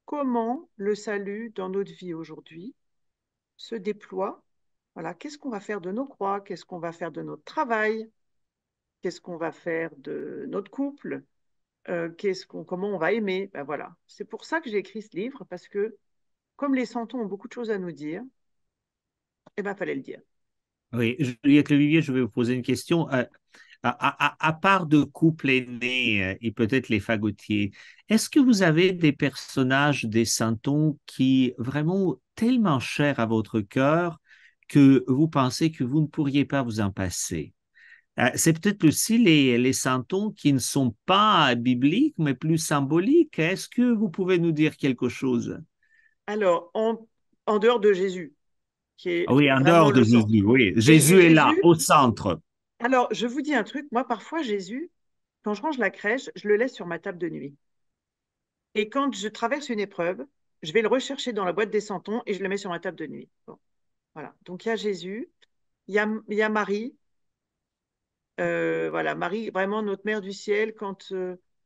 Comment le salut dans notre vie aujourd'hui se déploie. Voilà, qu'est-ce qu'on va faire de nos croix, qu'est-ce qu'on va faire de notre travail, qu'est-ce qu'on va faire de notre couple, comment on va aimer. Ben voilà, c'est pour ça que j'ai écrit ce livre, parce que comme les santons ont beaucoup de choses à nous dire, eh ben fallait le dire. Oui, Juliette Levivier, je vais vous poser une question. À part de couple aîné et peut-être les fagotiers, est-ce que vous avez des personnages des Santons qui vraiment tellement chers à votre cœur que vous pensez que vous ne pourriez pas vous en passer? C'est peut-être aussi les Santons qui ne sont pas bibliques, mais plus symboliques. Est-ce que vous pouvez nous dire quelque chose? Alors, en dehors de Jésus, qui Ah est oui, en vraiment dehors de le centre. Jésus, oui. Et Jésus est là, Jésus, au centre. alors je vous dis un truc, moi parfois Jésus, quand je range la crèche, je le laisse sur ma table de nuit. Et quand je traverse une épreuve, je vais le rechercher dans la boîte des santons et je le mets sur ma table de nuit. Bon, voilà. Donc il y a Jésus, il y a Marie, voilà, Marie, vraiment notre mère du ciel, quand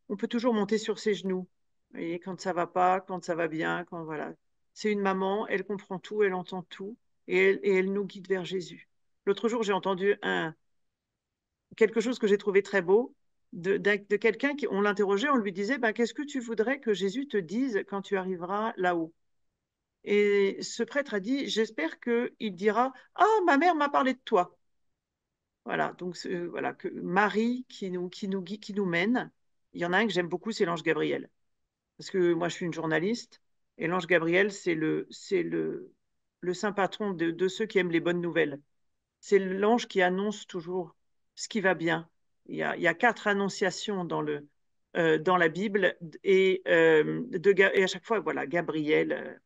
on peut toujours monter sur ses genoux. Vous voyez, quand ça va pas, quand ça va bien, quand voilà. C'est une maman, elle comprend tout, elle entend tout. et elle nous guide vers Jésus. L'autre jour, j'ai entendu quelque chose que j'ai trouvé très beau de quelqu'un qui, on l'interrogeait, on lui disait, ben, qu'est-ce que tu voudrais que Jésus te dise quand tu arriveras là-haut? Et ce prêtre a dit, j'espère qu'il dira, ah, ma mère m'a parlé de toi. Voilà, donc voilà, que Marie qui nous mène. Il y en a un que j'aime beaucoup, c'est l'ange Gabriel. Parce que moi, je suis une journaliste, et l'ange Gabriel, le saint patron de ceux qui aiment les bonnes nouvelles. C'est l'ange qui annonce toujours ce qui va bien. Il y a 4 annonciations dans la Bible, et à chaque fois, voilà, Gabriel,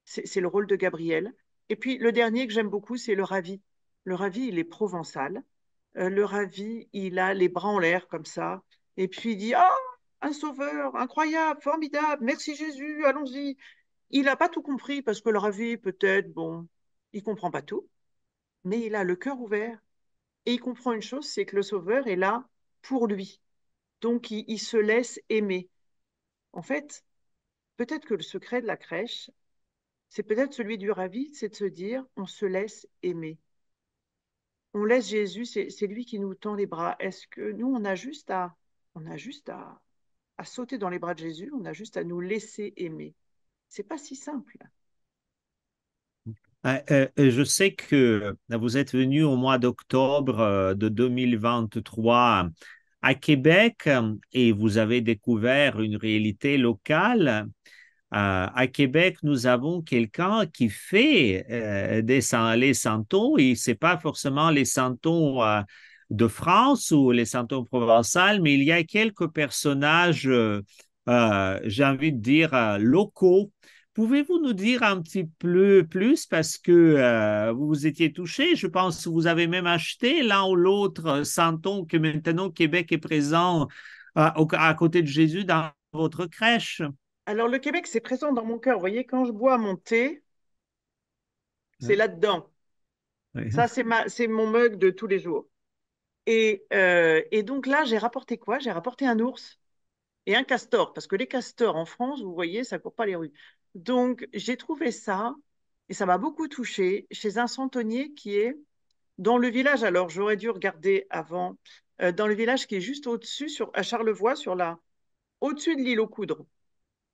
c'est le rôle de Gabriel. Et puis, le dernier que j'aime beaucoup, c'est le Ravi. Le Ravi, il est provençal. Le Ravi, il a les bras en l'air comme ça. Et puis, il dit, ah, un sauveur, incroyable, formidable, merci Jésus, allons-y. Il n'a pas tout compris parce que le Ravi, peut-être, bon, il comprend pas tout, mais il a le cœur ouvert. Et il comprend une chose, c'est que le sauveur est là pour lui. Donc, il se laisse aimer. En fait, peut-être que le secret de la crèche, c'est peut-être celui du Ravi, c'est de se dire, on se laisse aimer. On laisse Jésus, c'est lui qui nous tend les bras. Est-ce que nous, on a juste à sauter dans les bras de Jésus, on a juste à nous laisser aimer. C'est pas si simple. Je sais que vous êtes venu au mois d'octobre de 2023 à Québec et vous avez découvert une réalité locale. À Québec, nous avons quelqu'un qui fait les santons et c'est pas forcément les santons de France ou les santons provençaux, mais il y a quelques personnages, j'ai envie de dire, locaux. Pouvez-vous nous dire un petit peu plus parce que vous vous étiez touché, je pense que vous avez même acheté l'un ou l'autre santon que maintenant Québec est présent à côté de Jésus dans votre crèche. Alors, le Québec, c'est présent dans mon cœur. Vous voyez, quand je bois mon thé, c'est Oui, là-dedans. oui. Ça, c'est mon mug de tous les jours. Et donc là, j'ai rapporté quoi? J'ai rapporté un ours et un castor, parce que les castors en France, vous voyez, ça court pas les rues. Donc, j'ai trouvé ça, et ça m'a beaucoup touchée, chez un santonnier qui est dans le village. Alors, j'aurais dû regarder avant, dans le village qui est juste au-dessus, à Charlevoix, au-dessus de l'île aux Coudres.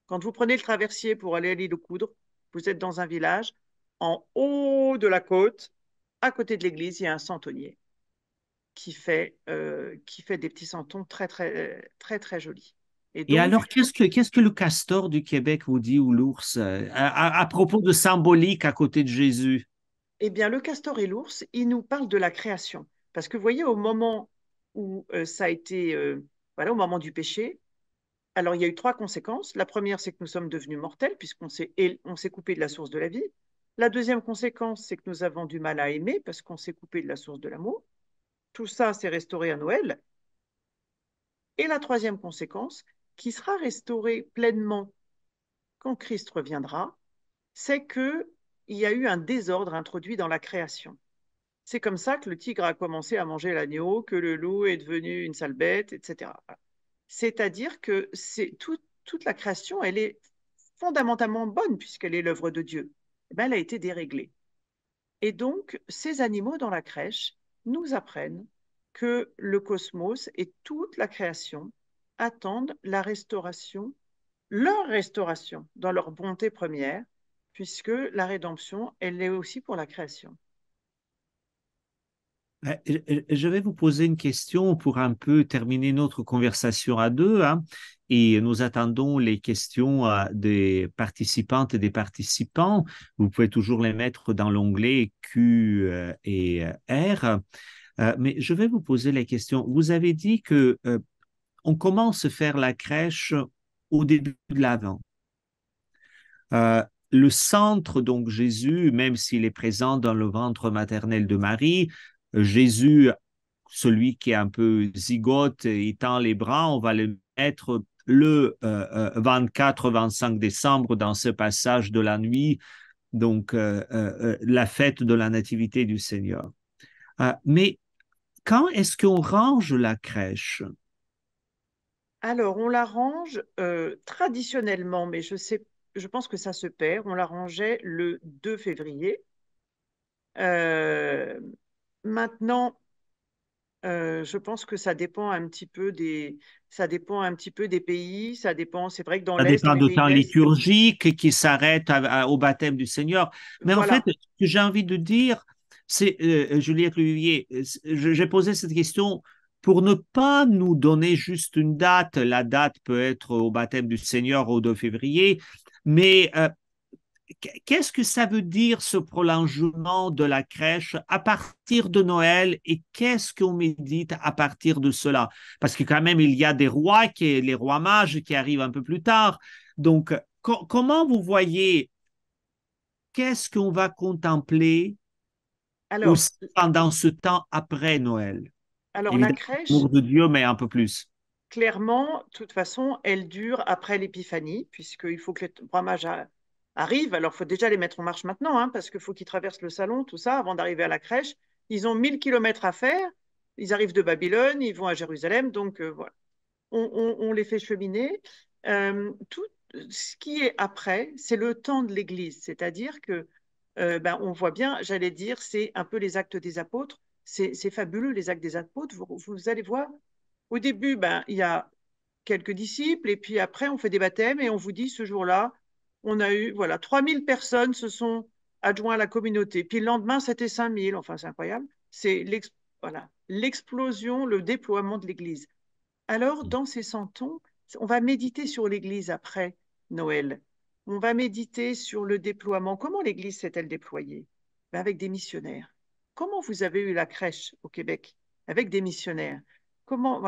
Quand vous prenez le traversier pour aller à l'île aux Coudres, vous êtes dans un village, en haut de la côte, à côté de l'église, il y a un santonnier qui fait des petits santons très, très, très, très jolis. Et Et donc, alors, qu'est-ce que le castor du Québec vous dit ou l'ours à propos de symbolique à côté de Jésus? eh bien, le castor et l'ours, ils nous parlent de la création. Parce que vous voyez, au moment où ça a été, voilà, au moment du péché, alors il y a eu 3 conséquences. La première, c'est que nous sommes devenus mortels, on s'est coupé de la source de la vie. La deuxième conséquence, c'est que nous avons du mal à aimer, parce qu'on s'est coupé de la source de l'amour. Tout ça, c'est restauré à Noël. Et la troisième conséquence, qui sera restaurée pleinement quand Christ reviendra, c'est qu'il y a eu un désordre introduit dans la création. C'est comme ça que le tigre a commencé à manger l'agneau, que le loup est devenu une sale bête, etc. C'est-à-dire que toute la création, elle est fondamentalement bonne puisqu'elle est l'œuvre de Dieu. Eh bien, elle a été déréglée. Et donc, ces animaux dans la crèche nous apprennent que le cosmos et toute la création attendent la restauration, leur restauration dans leur bonté première, puisque la rédemption, elle est aussi pour la création. Je vais vous poser une question pour un peu terminer notre conversation à deux, hein, et nous attendons les questions des participantes et des participants. Vous pouvez toujours les mettre dans l'onglet Q et R. Mais je vais vous poser la question. Vous avez dit que on commence à faire la crèche au début de l'Avent. Euh, le centre, donc Jésus, même s'il est présent dans le ventre maternel de Marie, Jésus, celui qui est un peu zygote, il tend les bras, on va le mettre le 24-25 décembre dans ce passage de la nuit, donc la fête de la Nativité du Seigneur. Mais quand est-ce qu'on range la crèche? Alors, on la range traditionnellement, mais je pense que ça se perd. On la rangeait le 2 février. Euh, Maintenant, je pense que ça dépend un petit peu des pays. Ça dépend. C'est vrai que dans Ça l'Est, dans dépend les du pays de temps l'Est, liturgique qui s'arrête au baptême du Seigneur. Mais en fait, voilà. ce que j'ai envie de dire, c'est, Juliette Levivier, j'ai posé cette question pour ne pas nous donner juste une date. La date peut être au baptême du Seigneur au 2 février, mais qu'est-ce que ça veut dire ce prolongement de la crèche à partir de Noël et qu'est-ce qu'on médite à partir de cela? Parce que quand même, il y a des rois, les rois mages qui arrivent un peu plus tard. Donc, comment vous voyez, qu'est-ce qu'on va contempler Alors, aussi pendant ce temps après Noël? la Évidemment, crèche, l'amour de Dieu, mais un peu plus. clairement, de toute façon, elle dure après l'Épiphanie, puisqu'il faut que les trois mages arrivent. Alors, il faut déjà les mettre en marche maintenant, hein, parce qu'il faut qu'ils traversent le salon, tout ça, avant d'arriver à la crèche. Ils ont 1000 kilomètres à faire. Ils arrivent de Babylone, ils vont à Jérusalem, donc voilà. On les fait cheminer. Tout ce qui est après, c'est le temps de l'Église, c'est-à-dire que ben, on voit bien, j'allais dire, c'est un peu les actes des apôtres. C'est fabuleux, les actes des apôtres. Vous allez voir, au début, ben, il y a quelques disciples, et puis après, on fait des baptêmes, et on vous dit, ce jour-là, on a eu, voilà, 3000 personnes se sont adjoints à la communauté. Puis le lendemain, c'était 5000. Enfin, c'est incroyable. C'est voilà, l'explosion, le déploiement de l'Église. Alors, dans ces 100 ans, on va méditer sur l'Église après Noël. On va méditer sur le déploiement. Comment l'Église s'est-elle déployée? Ben, avec des missionnaires. Comment vous avez eu la crèche au Québec? Avec des missionnaires. Comment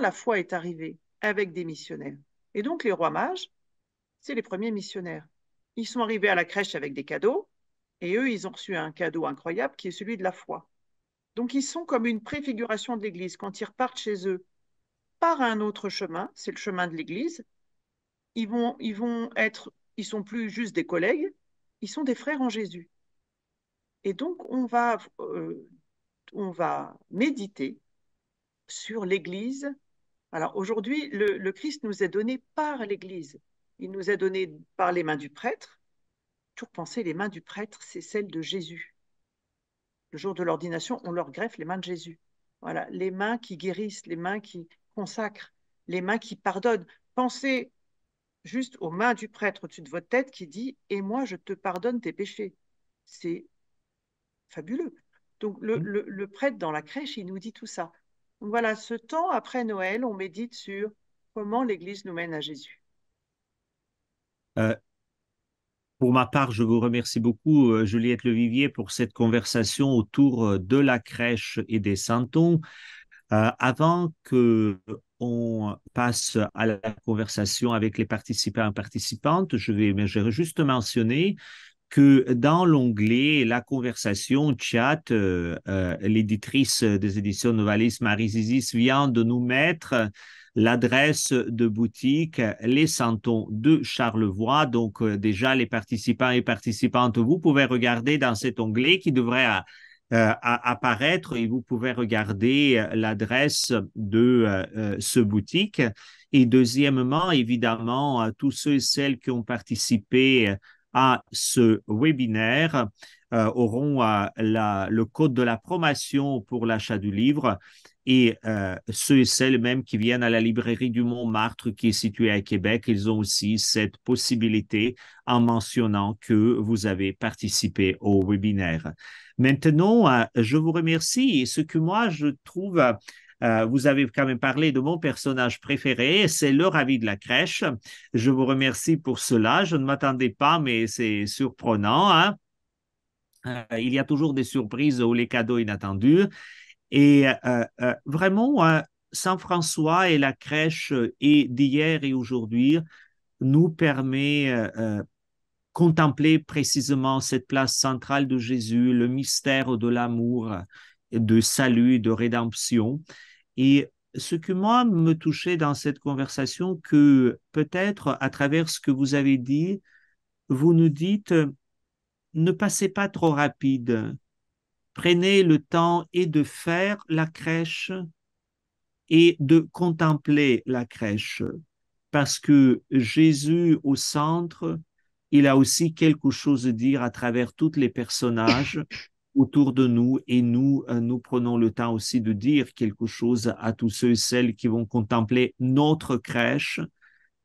la foi est arrivée? Avec des missionnaires. Et donc, les rois mages, c'est les premiers missionnaires. Ils sont arrivés à la crèche avec des cadeaux, et eux, ils ont reçu un cadeau incroyable qui est celui de la foi. Donc, ils sont comme une préfiguration de l'Église. Quand ils repartent chez eux, par un autre chemin, c'est le chemin de l'Église. Ils sont plus juste des collègues, ils sont des frères en Jésus. Et donc, on va méditer sur l'Église. Alors aujourd'hui, le Christ nous est donné par l'Église. Il nous est donné par les mains du prêtre. Toujours penser, les mains du prêtre, c'est celles de Jésus. Le jour de l'ordination, on leur greffe les mains de Jésus. Voilà, les mains qui guérissent, les mains qui consacrent, les mains qui pardonnent. Pensez juste aux mains du prêtre au-dessus de votre tête qui dit « Et moi, je te pardonne tes péchés ». C'est fabuleux. Donc, le prêtre dans la crèche, il nous dit tout ça. Donc voilà, ce temps après Noël, on médite sur comment l'Église nous mène à Jésus. Euh, Pour ma part, je vous remercie beaucoup, Juliette Levivier, pour cette conversation autour de la crèche et des santons. Avant que on passe à la conversation avec les participants et participantes, je vais juste mentionner que dans l'onglet La conversation chat, l'éditrice des éditions Novalis, Marie Zizis, vient de nous mettre l'adresse de boutique Les Santons de Charlevoix. Donc, déjà, les participants et participantes, vous pouvez regarder dans cet onglet qui devrait apparaître et vous pouvez regarder l'adresse de ce boutique. Et deuxièmement, évidemment, tous ceux et celles qui ont participé à ce webinaire auront le code de la promotion pour l'achat du livre et ceux et celles même qui viennent à la librairie du Montmartre qui est située à Québec, ils ont aussi cette possibilité en mentionnant que vous avez participé au webinaire. Maintenant, je vous remercie et ce que moi je trouve vous avez quand même parlé de mon personnage préféré, c'est le ravi de la crèche. Je vous remercie pour cela. Je ne m'attendais pas, mais c'est surprenant, hein? Il y a toujours des surprises ou les cadeaux inattendus. Et vraiment, Saint François et la crèche et d'hier et aujourd'hui nous permet contempler précisément cette place centrale de Jésus, le mystère de l'amour, de salut, de rédemption. Et ce que moi me touchait dans cette conversation, que peut-être à travers ce que vous avez dit, vous nous dites, ne passez pas trop rapide, prenez le temps et de faire la crèche et de contempler la crèche, parce que Jésus au centre, il a aussi quelque chose à dire à travers tous les personnages autour de nous et nous prenons le temps aussi de dire quelque chose à tous ceux et celles qui vont contempler notre crèche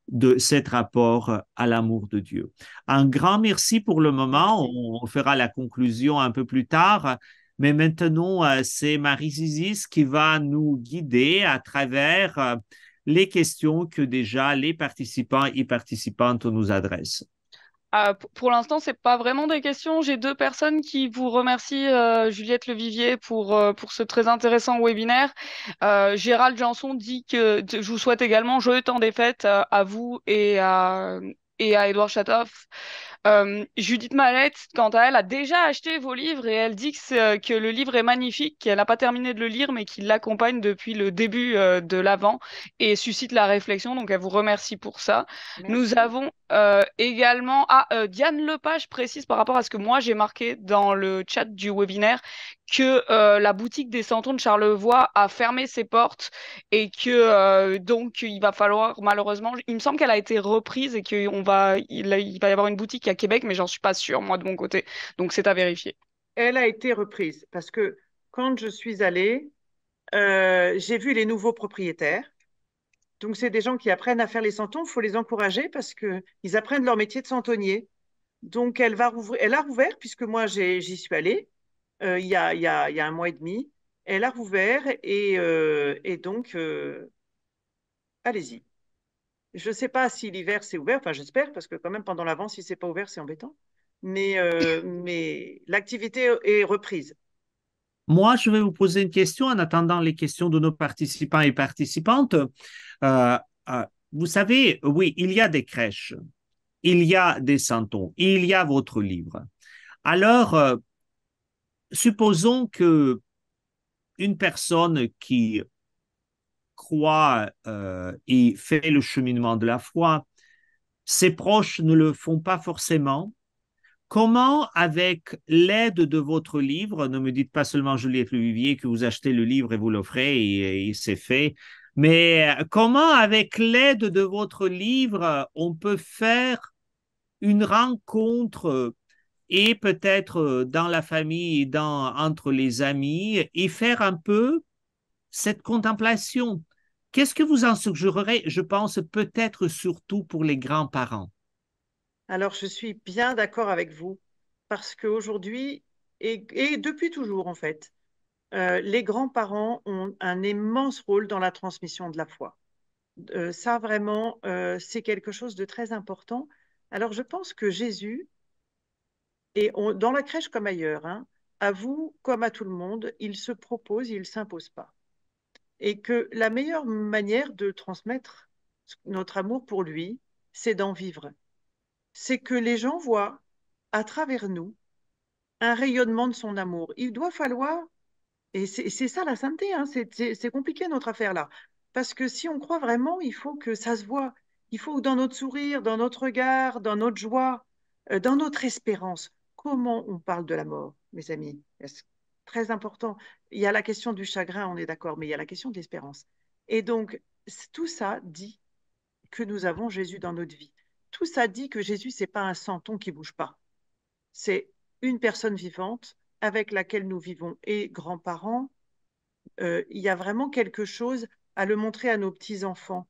de cet rapport à l'amour de Dieu. Un grand merci pour le moment. Merci. On fera la conclusion un peu plus tard. Mais maintenant, c'est Marie Zizis qui va nous guider à travers les questions que déjà les participants et participantes nous adressent. Pour l'instant, c'est pas vraiment des questions. J'ai deux personnes qui vous remercient, Juliette Levivier, pour ce très intéressant webinaire. Gérald Janson dit que je vous souhaite également joyeux temps des fêtes à vous et à Édouard Chatoff. Judith Mallette, quant à elle, a déjà acheté vos livres et elle dit que le livre est magnifique, qu'elle n'a pas terminé de le lire, mais qu'il l'accompagne depuis le début de l'avant et suscite la réflexion. Donc, elle vous remercie pour ça. Nous Merci. avons également... Diane Lepage précise par rapport à ce que moi j'ai marqué dans le chat du webinaire que la boutique des Santons de Charlevoix a fermé ses portes et que donc il va falloir malheureusement, il me semble qu'elle a été reprise et il va y avoir une boutique à Québec, mais j'en suis pas sûre moi de mon côté. Donc c'est à vérifier. Elle a été reprise parce que quand je suis allée, j'ai vu les nouveaux propriétaires. Donc, c'est des gens qui apprennent à faire les santons. Il faut les encourager parce qu'ils apprennent leur métier de santonnier. Donc, elle a rouvert, puisque moi, j'y suis allée il y a un mois et demi. Elle a rouvert et donc, allez-y. Je ne sais pas si l'hiver c'est ouvert, enfin j'espère, parce que quand même pendant l'avant, si c'est pas ouvert, c'est embêtant. Mais l'activité est reprise. Moi, je vais vous poser une question en attendant les questions de nos participants et participantes. Euh, Vous savez, oui, il y a des crèches, il y a des santons, il y a votre livre. Alors, supposons que une personne qui croit et fait le cheminement de la foi, ses proches ne le font pas forcément. Comment, avec l'aide de votre livre, ne me dites pas seulement Juliette Levivier que vous achetez le livre et vous l'offrez et c'est fait, mais comment, avec l'aide de votre livre, on peut faire une rencontre et peut-être dans la famille, entre les amis, et faire un peu cette contemplation. Qu'est-ce que vous en suggérerez? Je pense peut-être surtout pour les grands-parents. Alors, je suis bien d'accord avec vous, parce qu'aujourd'hui, et depuis toujours en fait, les grands-parents ont un immense rôle dans la transmission de la foi. Ça, vraiment, c'est quelque chose de très important. Alors, je pense que Jésus, dans la crèche comme ailleurs, hein, à vous comme à tout le monde, il se propose, il ne s'impose pas. Et que la meilleure manière de transmettre notre amour pour lui, c'est d'en vivre. C'est que les gens voient à travers nous un rayonnement de son amour. Il doit falloir, et c'est ça la sainteté, hein, c'est compliqué notre affaire là. Parce que si on croit vraiment, il faut que ça se voit. Il faut que dans notre sourire, dans notre regard, dans notre joie, dans notre espérance, comment on parle de la mort, mes amis. C'est très important. Il y a la question du chagrin, on est d'accord, mais il y a la question de l'espérance. Et donc, tout ça dit que nous avons Jésus dans notre vie. Tout ça dit que Jésus, c'est pas un santon qui bouge pas. C'est une personne vivante avec laquelle nous vivons. Et grands-parents, il y a vraiment quelque chose à le montrer à nos petits-enfants.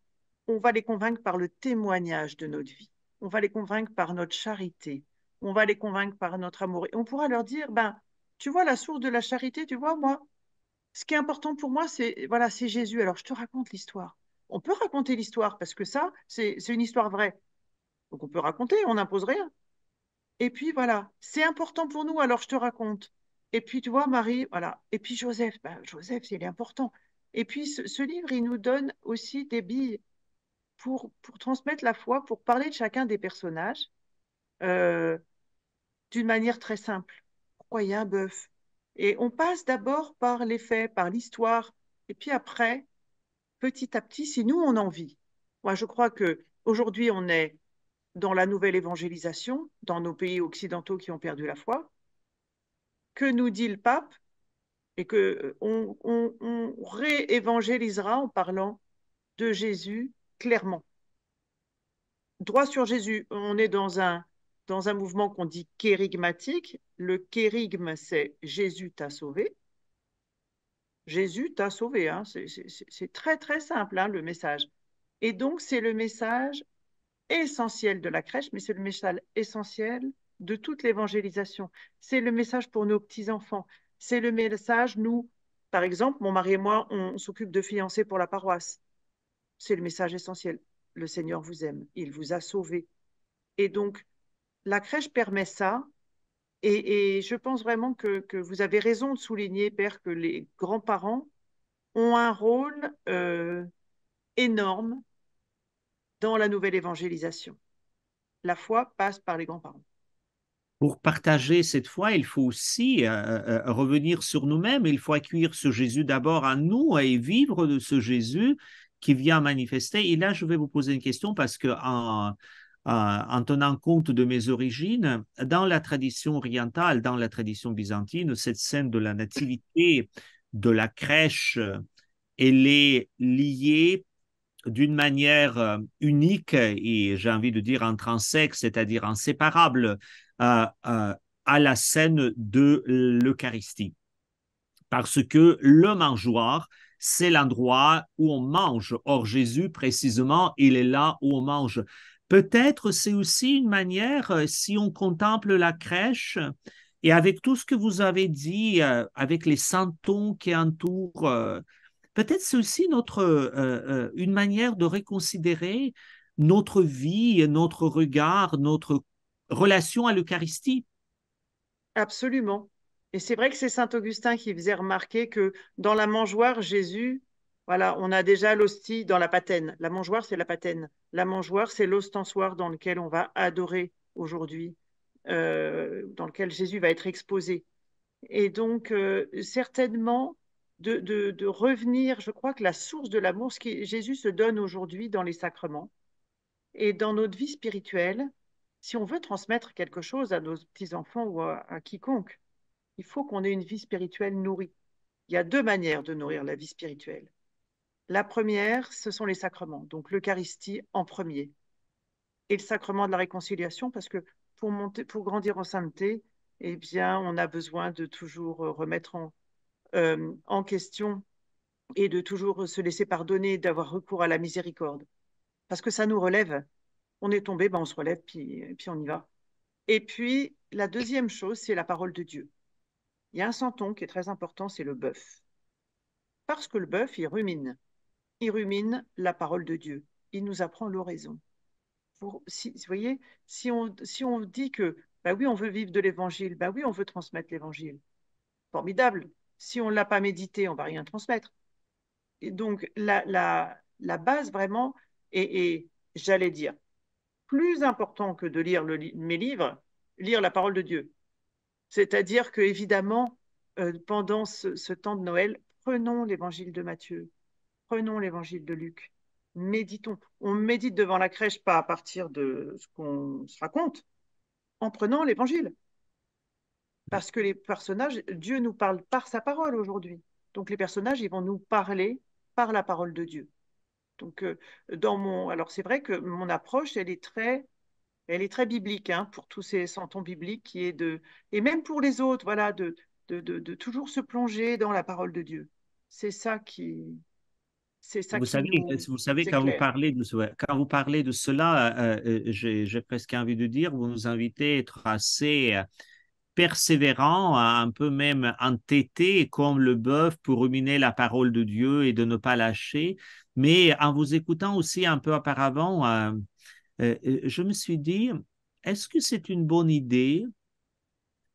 On va les convaincre par le témoignage de notre vie. On va les convaincre par notre charité. On va les convaincre par notre amour. Et on pourra leur dire, ben, tu vois, la source de la charité, tu vois, moi, ce qui est important pour moi, c'est voilà, c'est Jésus. Alors, je te raconte l'histoire. On peut raconter l'histoire parce que ça, c'est une histoire vraie. Donc, on peut raconter, on n'impose rien. Et puis voilà, c'est important pour nous, alors je te raconte. Et puis tu vois, Marie, voilà. Et puis Joseph, ben, Joseph, il est important. Et puis ce livre, il nous donne aussi des billes pour transmettre la foi, pour parler de chacun des personnages euh, d'une manière très simple. Pourquoi il y a un bœuf? Et on passe d'abord par les faits, par l'histoire. Et puis après, petit à petit, si nous, on en vit. Moi, je crois que aujourd'hui, on est dans la nouvelle évangélisation, dans nos pays occidentaux qui ont perdu la foi. Que nous dit le pape et que on réévangélisera en parlant de Jésus clairement. Droit sur Jésus, on est dans un mouvement qu'on dit kérigmatique. Le kérigme, c'est Jésus t'a sauvé. Jésus t'a sauvé, hein. C'est très très simple, hein, le message. Et donc c'est le message essentiel de la crèche, mais c'est le message essentiel de toute l'évangélisation. C'est le message pour nos petits-enfants. C'est le message, nous, par exemple, mon mari et moi, on s'occupe de fiancés pour la paroisse. C'est le message essentiel. Le Seigneur vous aime, il vous a sauvé. Et donc, la crèche permet ça. Et je pense vraiment que vous avez raison de souligner, Père, que les grands-parents ont un rôle énorme dans la nouvelle évangélisation. La foi passe par les grands-parents. Pour partager cette foi, il faut aussi revenir sur nous-mêmes. Il faut accueillir ce Jésus d'abord en nous et vivre de ce Jésus qui vient manifester. Et là, je vais vous poser une question parce que en tenant compte de mes origines, dans la tradition orientale, dans la tradition byzantine, cette scène de la nativité, de la crèche, elle est liée d'une manière unique et j'ai envie de dire intrinsèque, c'est-à-dire inséparable à la scène de l'Eucharistie. Parce que le mangeoire, c'est l'endroit où on mange. Or, Jésus, précisément, il est là où on mange. Peut-être c'est aussi une manière, si on contemple la crèche, et avec tout ce que vous avez dit, avec les santons qui entourent, peut-être c'est aussi une manière de reconsidérer notre vie, notre regard, notre relation à l'Eucharistie. Absolument. Et c'est vrai que c'est Saint Augustin qui faisait remarquer que dans la mangeoire, Jésus, voilà, on a déjà l'hostie dans la patène. La mangeoire, c'est la patène. La mangeoire, c'est l'ostensoir dans lequel on va adorer aujourd'hui, dans lequel Jésus va être exposé. Et donc, certainement, de revenir, je crois que la source de l'amour, ce que Jésus se donne aujourd'hui dans les sacrements et dans notre vie spirituelle, si on veut transmettre quelque chose à nos petits-enfants ou à quiconque, il faut qu'on ait une vie spirituelle nourrie. Il y a deux manières de nourrir la vie spirituelle. La première, ce sont les sacrements, donc l'Eucharistie en premier, et le sacrement de la réconciliation, parce que pour grandir en sainteté, eh bien, on a besoin de toujours remettre en question et de toujours se laisser pardonner, d'avoir recours à la miséricorde. Parce que ça nous relève. On est tombé, ben on se relève, puis on y va. Et puis, la deuxième chose, c'est la parole de Dieu. Il y a un santon qui est très important, c'est le bœuf. Parce que le bœuf, il rumine. Il rumine la parole de Dieu. Il nous apprend l'oraison. Vous voyez, si on dit que, bah oui, on veut vivre de l'évangile, bah oui, on veut transmettre l'évangile. Formidable. Si on ne l'a pas médité, on ne va rien transmettre. Et donc, la base vraiment est, j'allais dire, plus important que de lire mes livres, lire la parole de Dieu. C'est-à-dire que, évidemment, pendant ce temps de Noël, prenons l'évangile de Matthieu, prenons l'évangile de Luc, méditons. On médite devant la crèche, pas à partir de ce qu'on se raconte, en prenant l'évangile. Parce que les personnages, Dieu nous parle par sa parole aujourd'hui. Donc les personnages, ils vont nous parler par la parole de Dieu. Donc, alors c'est vrai que mon approche, elle est très biblique, hein, pour tous ces santons bibliques et même pour les autres, voilà, de toujours se plonger dans la parole de Dieu. C'est ça qui, c'est ça qui nous Vous savez éclaire. quand vous parlez de cela, j'ai presque envie de dire, vous nous invitez à être assez persévérant, un peu même entêté comme le bœuf pour ruminer la parole de Dieu et de ne pas lâcher. Mais en vous écoutant aussi un peu auparavant, je me suis dit, est-ce que c'est une bonne idée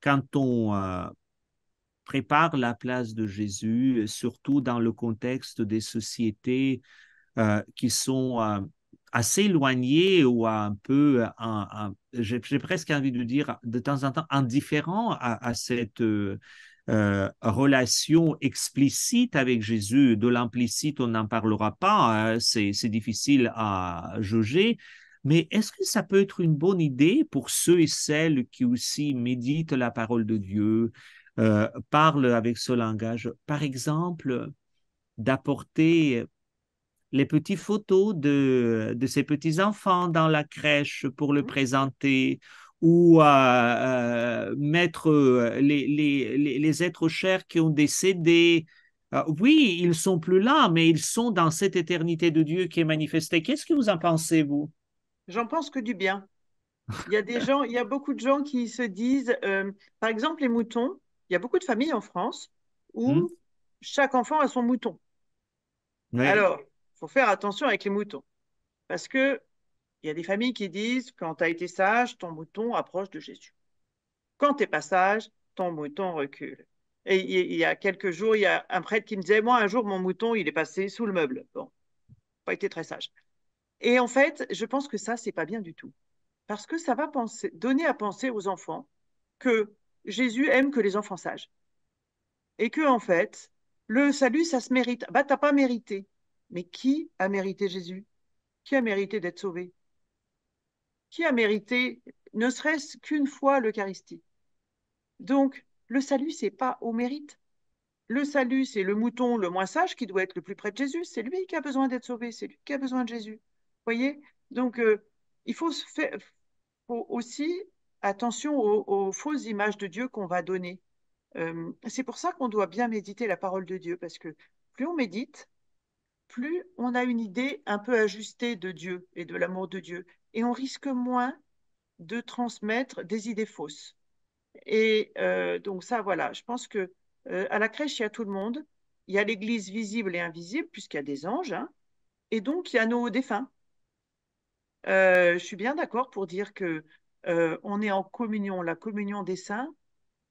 quand on prépare la place de Jésus, surtout dans le contexte des sociétés qui sont assez éloignées ou un peu, j'ai presque envie de dire, de temps en temps, indifférents à cette relation explicite avec Jésus. De l'implicite, on n'en parlera pas, hein, c'est difficile à jauger. Mais est-ce que ça peut être une bonne idée pour ceux et celles qui aussi méditent la parole de Dieu, parlent avec ce langage, par exemple, d'apporter les petites photos de ces petits-enfants dans la crèche pour le présenter, ou mettre les êtres chers qui ont décédé. Oui, ils sont plus là, mais ils sont dans cette éternité de Dieu qui est manifestée. Qu'est-ce que vous en pensez, vous? J'en pense que du bien. Il y a des gens, il y a beaucoup de gens qui se disent, par exemple, les moutons. Il y a beaucoup de familles en France Hmm? où chaque enfant a son mouton. Oui. Alors, il faut faire attention avec les moutons parce que il y a des familles qui disent, quand tu as été sage, ton mouton approche de Jésus. Quand tu n'es pas sage, ton mouton recule. Et il y a quelques jours, il y a un prêtre qui me disait, moi, un jour, mon mouton, il est passé sous le meuble. Bon, pas été très sage. Et en fait, je pense que ça, c'est pas bien du tout. Parce que ça va donner à penser aux enfants que Jésus aime que les enfants sages. Et que, en fait, le salut, ça se mérite. Bah, t'as pas mérité. Mais qui a mérité Jésus? Qui a mérité d'être sauvé? Qui a mérité, ne serait-ce qu'une fois, l'Eucharistie? Donc, le salut, c'est pas au mérite. Le salut, c'est le mouton le moins sage qui doit être le plus près de Jésus. C'est lui qui a besoin d'être sauvé. C'est lui qui a besoin de Jésus. Vous voyez? Donc, il faut aussi attention aux fausses images de Dieu qu'on va donner. C'est pour ça qu'on doit bien méditer la parole de Dieu, parce que plus on médite, plus on a une idée un peu ajustée de Dieu et de l'amour de Dieu. Et on risque moins de transmettre des idées fausses. Et donc ça, voilà, je pense que à la crèche, il y a tout le monde. Il y a l'Église visible et invisible, puisqu'il y a des anges, hein, et donc il y a nos défunts. Je suis bien d'accord pour dire que on est en communion, la communion des saints.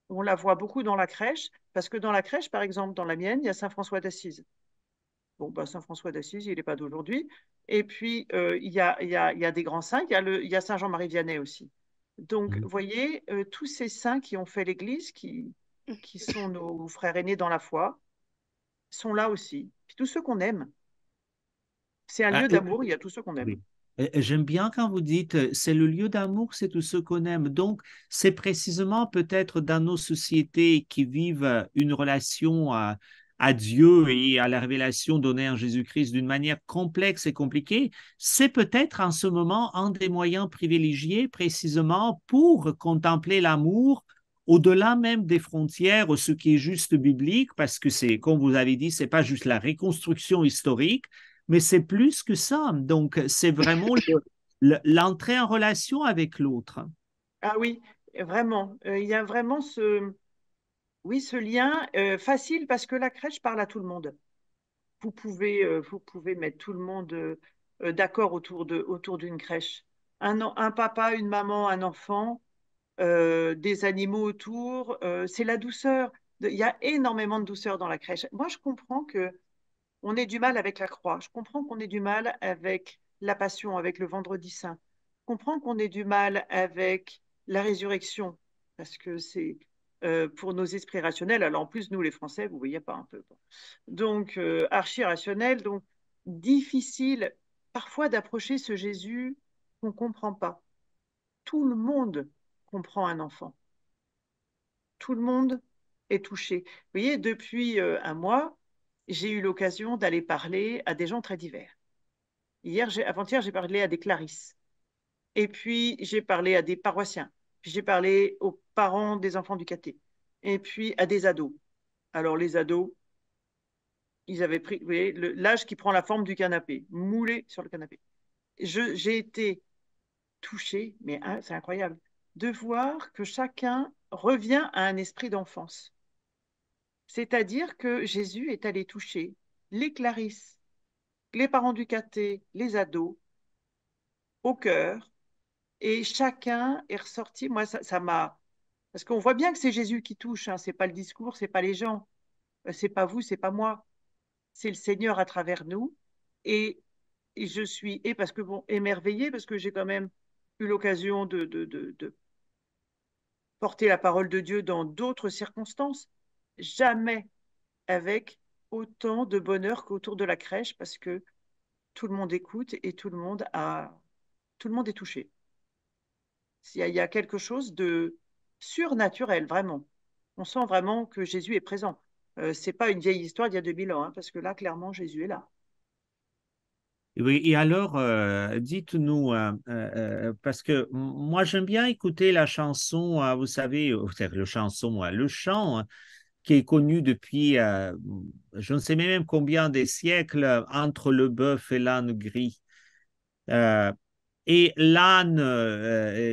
On la voit beaucoup dans la crèche, parce que dans la crèche, par exemple, dans la mienne, il y a Saint François d'Assise. Bon, bah, Saint François d'Assise, il n'est pas d'aujourd'hui. Et puis, il y a des grands saints, il y a Saint Jean-Marie Vianney aussi. Donc, vous voyez, tous ces saints qui ont fait l'Église, qui sont nos frères aînés dans la foi, sont là aussi. Puis tous ceux qu'on aime. C'est un Ah, lieu d'amour, il y a tous ceux qu'on aime. oui. J'aime bien quand vous dites c'est le lieu d'amour, c'est tout ce qu'on aime. Donc, c'est précisément peut-être dans nos sociétés qui vivent une relation à Dieu et à la révélation donnée en Jésus-Christ d'une manière complexe et compliquée, c'est peut-être en ce moment un des moyens privilégiés précisément pour contempler l'amour au-delà même des frontières, ce qui est juste biblique, parce que c'est, comme vous avez dit, c'est pas juste la reconstruction historique, mais c'est plus que ça. Donc, c'est vraiment l'entrée en relation avec l'autre. Ah oui, vraiment. Il y a vraiment oui, ce lien facile parce que la crèche parle à tout le monde. Vous pouvez mettre tout le monde d'accord autour d'une crèche. Un papa, une maman, un enfant, des animaux autour. C'est la douceur. Il y a énormément de douceur dans la crèche. Moi, je comprends que on ait du mal avec la croix. Je comprends qu'on ait du mal avec la passion, avec le vendredi saint. Je comprends qu'on ait du mal avec la résurrection, parce que c'est pour nos esprits rationnels. Alors en plus, nous les Français, vous voyez pas un peu. Bon. Donc, archi-rationnel, donc difficile parfois d'approcher ce Jésus qu'on ne comprend pas. Tout le monde comprend un enfant. Tout le monde est touché. Vous voyez, depuis un mois, j'ai eu l'occasion d'aller parler à des gens très divers. Avant-hier, j'ai parlé à des clarisses. Et puis, j'ai parlé à des paroissiens. Puis, j'ai parlé aux parents des enfants du caté. Et puis, à des ados. Alors, les ados, ils avaient pris, vous voyez, l'âge qui prend la forme du canapé, moulé sur le canapé. J'ai été touchée, mais hein, c'est incroyable, de voir que chacun revient à un esprit d'enfance. C'est-à-dire que Jésus est allé toucher les clarisses, les parents du caté, les ados, au cœur, et chacun est ressorti. Moi, ça m'a. Parce qu'on voit bien que c'est Jésus qui touche, hein, c'est pas le discours, c'est pas les gens, c'est pas vous, c'est pas moi, c'est le Seigneur à travers nous. Et, et je suis, et parce que bon, émerveillée, parce que j'ai quand même eu l'occasion de porter la parole de Dieu dans d'autres circonstances, jamais avec autant de bonheur qu'autour de la crèche, parce que tout le monde écoute et tout le monde est touché. Il y a quelque chose de surnaturel, vraiment. On sent vraiment que Jésus est présent. C'est pas une vieille histoire d'il y a 2000 ans, hein, parce que là, clairement, Jésus est là. Oui, et alors, dites-nous, parce que moi j'aime bien écouter la chanson, vous savez, c'est-à-dire le chanson, le chant qui est connu depuis je ne sais même combien de siècles, entre le bœuf et l'âne gris. Euh, et l'âne,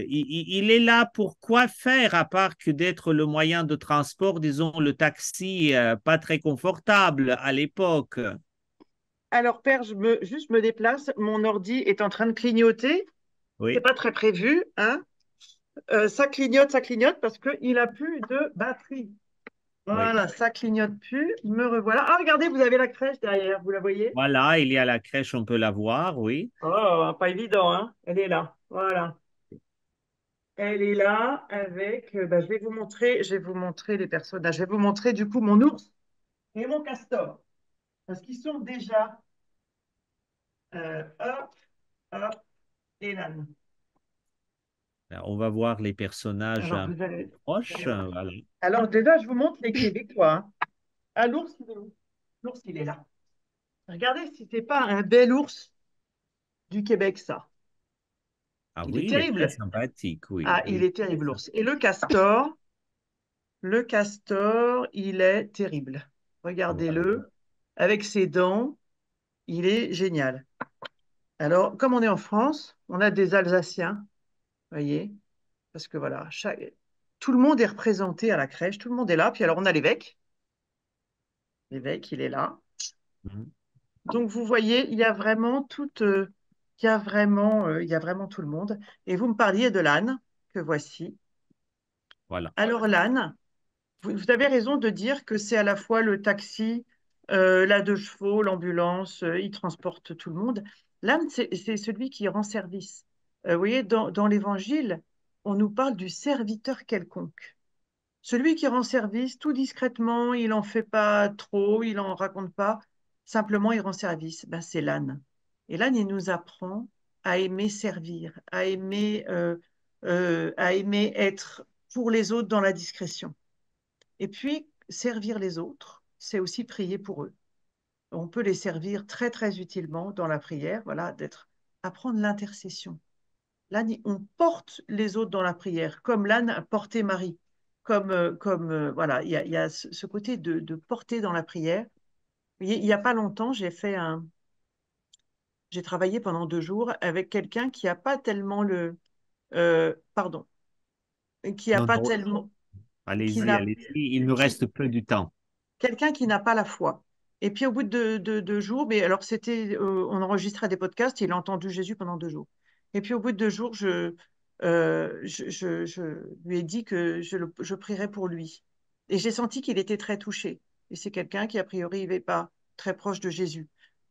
il est là pour quoi faire, à part que d'être le moyen de transport, disons le taxi, pas très confortable à l'époque. Alors, Père, juste me déplace. Mon ordi est en train de clignoter. C'est Oui, pas très prévu, hein. Ça clignote parce qu'il a plus de batterie. oui. Voilà, ça clignote plus. Me revoilà. Ah, regardez, vous avez la crèche derrière. Vous la voyez? Voilà, il y a la crèche, on peut la voir, oui. Oh, pas évident, hein. Elle est là. Voilà. Elle est là avec. Je vais vous montrer les personnages. Je vais vous montrer du coup mon ours et mon castor. Parce qu'ils sont déjà. Hop, hop, et l'âne. Alors, on va voir les personnages Alors, un peu vous allez proches. voir. Voilà. Alors, déjà, je vous montre les Québécois, hein. Ah, l'ours, il est où? L'ours, il est là. Regardez si c'est pas un bel ours du Québec, ça. Ah Il est oui, il est très terrible. sympathique, oui. Ah, Il il est est très terrible, l'ours. sympathique. Et le castor, il est terrible. Voilà. Regardez-le. Avec ses dents, il est génial. Alors, comme on est en France, on a des Alsaciens, voyez, parce que voilà, tout le monde est représenté à la crèche, tout le monde est là. Puis alors, on a l'évêque. L'évêque, il est là. Mhm. Donc, vous voyez, il y a vraiment tout le monde. Et vous me parliez de l'âne, que voici. Voilà. Alors, l'âne, vous avez raison de dire que c'est à la fois le taxi, la deux chevaux, l'ambulance, il transporte tout le monde. L'âne, c'est celui qui rend service. Vous voyez, dans l'Évangile, on nous parle du serviteur quelconque. Celui qui rend service tout discrètement, il n'en fait pas trop, il n'en raconte pas, simplement il rend service. Ben, c'est l'âne. Et l'âne, il nous apprend à aimer servir, à aimer être pour les autres dans la discrétion. Et puis, servir les autres, c'est aussi prier pour eux. On peut les servir très, très utilement dans la prière, voilà, apprendre l'intercession. L'âne, on porte les autres dans la prière, comme l'âne a porté Marie. Voilà, il y a ce côté de porter dans la prière. Il n'y a pas longtemps, j'ai travaillé pendant 2 jours avec quelqu'un qui n'a pas tellement pardon, qui n'a Non, pas non, tellement, qui allez-y, n'a, allez-y. Il nous qui, reste peu du temps. quelqu'un qui n'a pas la foi. Et puis au bout de 2 jours, mais alors on enregistrait des podcasts, il a entendu Jésus pendant 2 jours. Et puis au bout de 2 jours, je lui ai dit que je prierais pour lui. Et j'ai senti qu'il était très touché. Et c'est quelqu'un qui, a priori, n'est pas très proche de Jésus.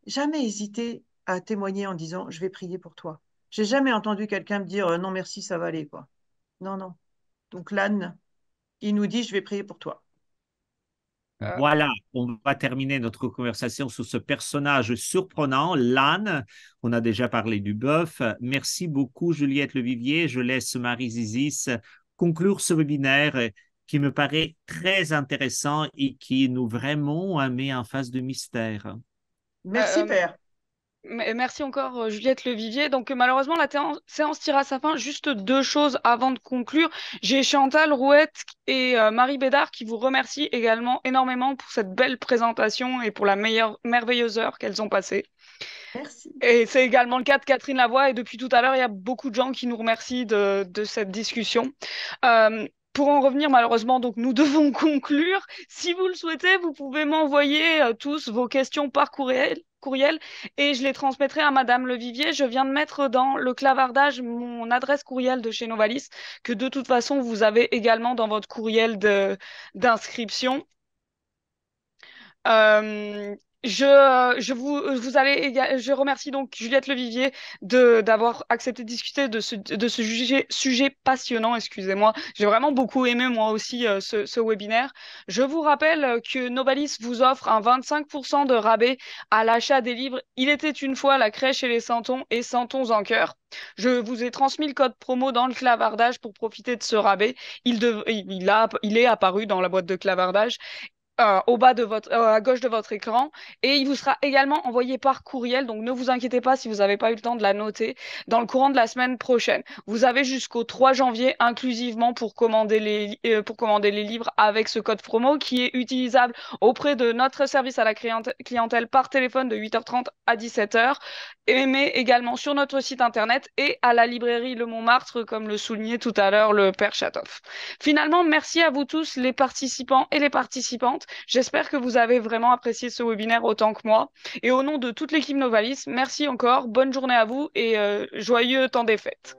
Jamais hésité à témoigner en disant, je vais prier pour toi. J'ai jamais entendu quelqu'un me dire, non merci, ça va aller, quoi. Non, non. Donc l'âne, il nous dit, je vais prier pour toi. Euh, Voilà, on va terminer notre conversation sur ce personnage surprenant, l'âne. On a déjà parlé du bœuf. Merci beaucoup, Juliette Levivier. Je laisse Marie-Zisis conclure ce webinaire qui me paraît très intéressant et qui nous vraiment met en face de mystère. Merci, euh, Père. Merci encore, Juliette Levivier. Donc, malheureusement, la séance tire à sa fin. Juste deux choses avant de conclure. J'ai Chantal Rouette et Marie Bédard qui vous remercient également énormément pour cette belle présentation et pour la merveilleuse heure qu'elles ont passée. Merci. Et c'est également le cas de Catherine Lavoie. Et depuis tout à l'heure, il y a beaucoup de gens qui nous remercient de cette discussion. Pour en revenir, malheureusement, donc nous devons conclure. Si vous le souhaitez, vous pouvez m'envoyer tous vos questions par courriel et je les transmettrai à Madame Levivier. Je viens de mettre dans le clavardage mon adresse courriel de chez Novalis, que de toute façon, vous avez également dans votre courriel d'inscription. Euh, je remercie donc Juliette Levivier d'avoir accepté de discuter de ce sujet passionnant, excusez-moi. J'ai vraiment beaucoup aimé moi aussi ce webinaire. Je vous rappelle que Novalis vous offre un 25% de rabais à l'achat des livres Il était une fois la crèche et les santons et Santons en cœur. Je vous ai transmis le code promo dans le clavardage pour profiter de ce rabais. Il est apparu dans la boîte de clavardage. au bas de à gauche de votre écran et il vous sera également envoyé par courriel. Donc ne vous inquiétez pas si vous n'avez pas eu le temps de la noter dans le courant de la semaine prochaine. Vous avez jusqu'au 3 janvier inclusivement pour commander les livres avec ce code promo qui est utilisable auprès de notre service à la clientèle par téléphone de 8h30 à 17h, mais également sur notre site internet et à la librairie Le Montmartre, comme le soulignait tout à l'heure le père Chatoff. Finalement, merci à vous tous les participants et les participantes. J'espère que vous avez vraiment apprécié ce webinaire autant que moi. Et au nom de toute l'équipe Novalis, merci encore, bonne journée à vous et joyeux temps des fêtes.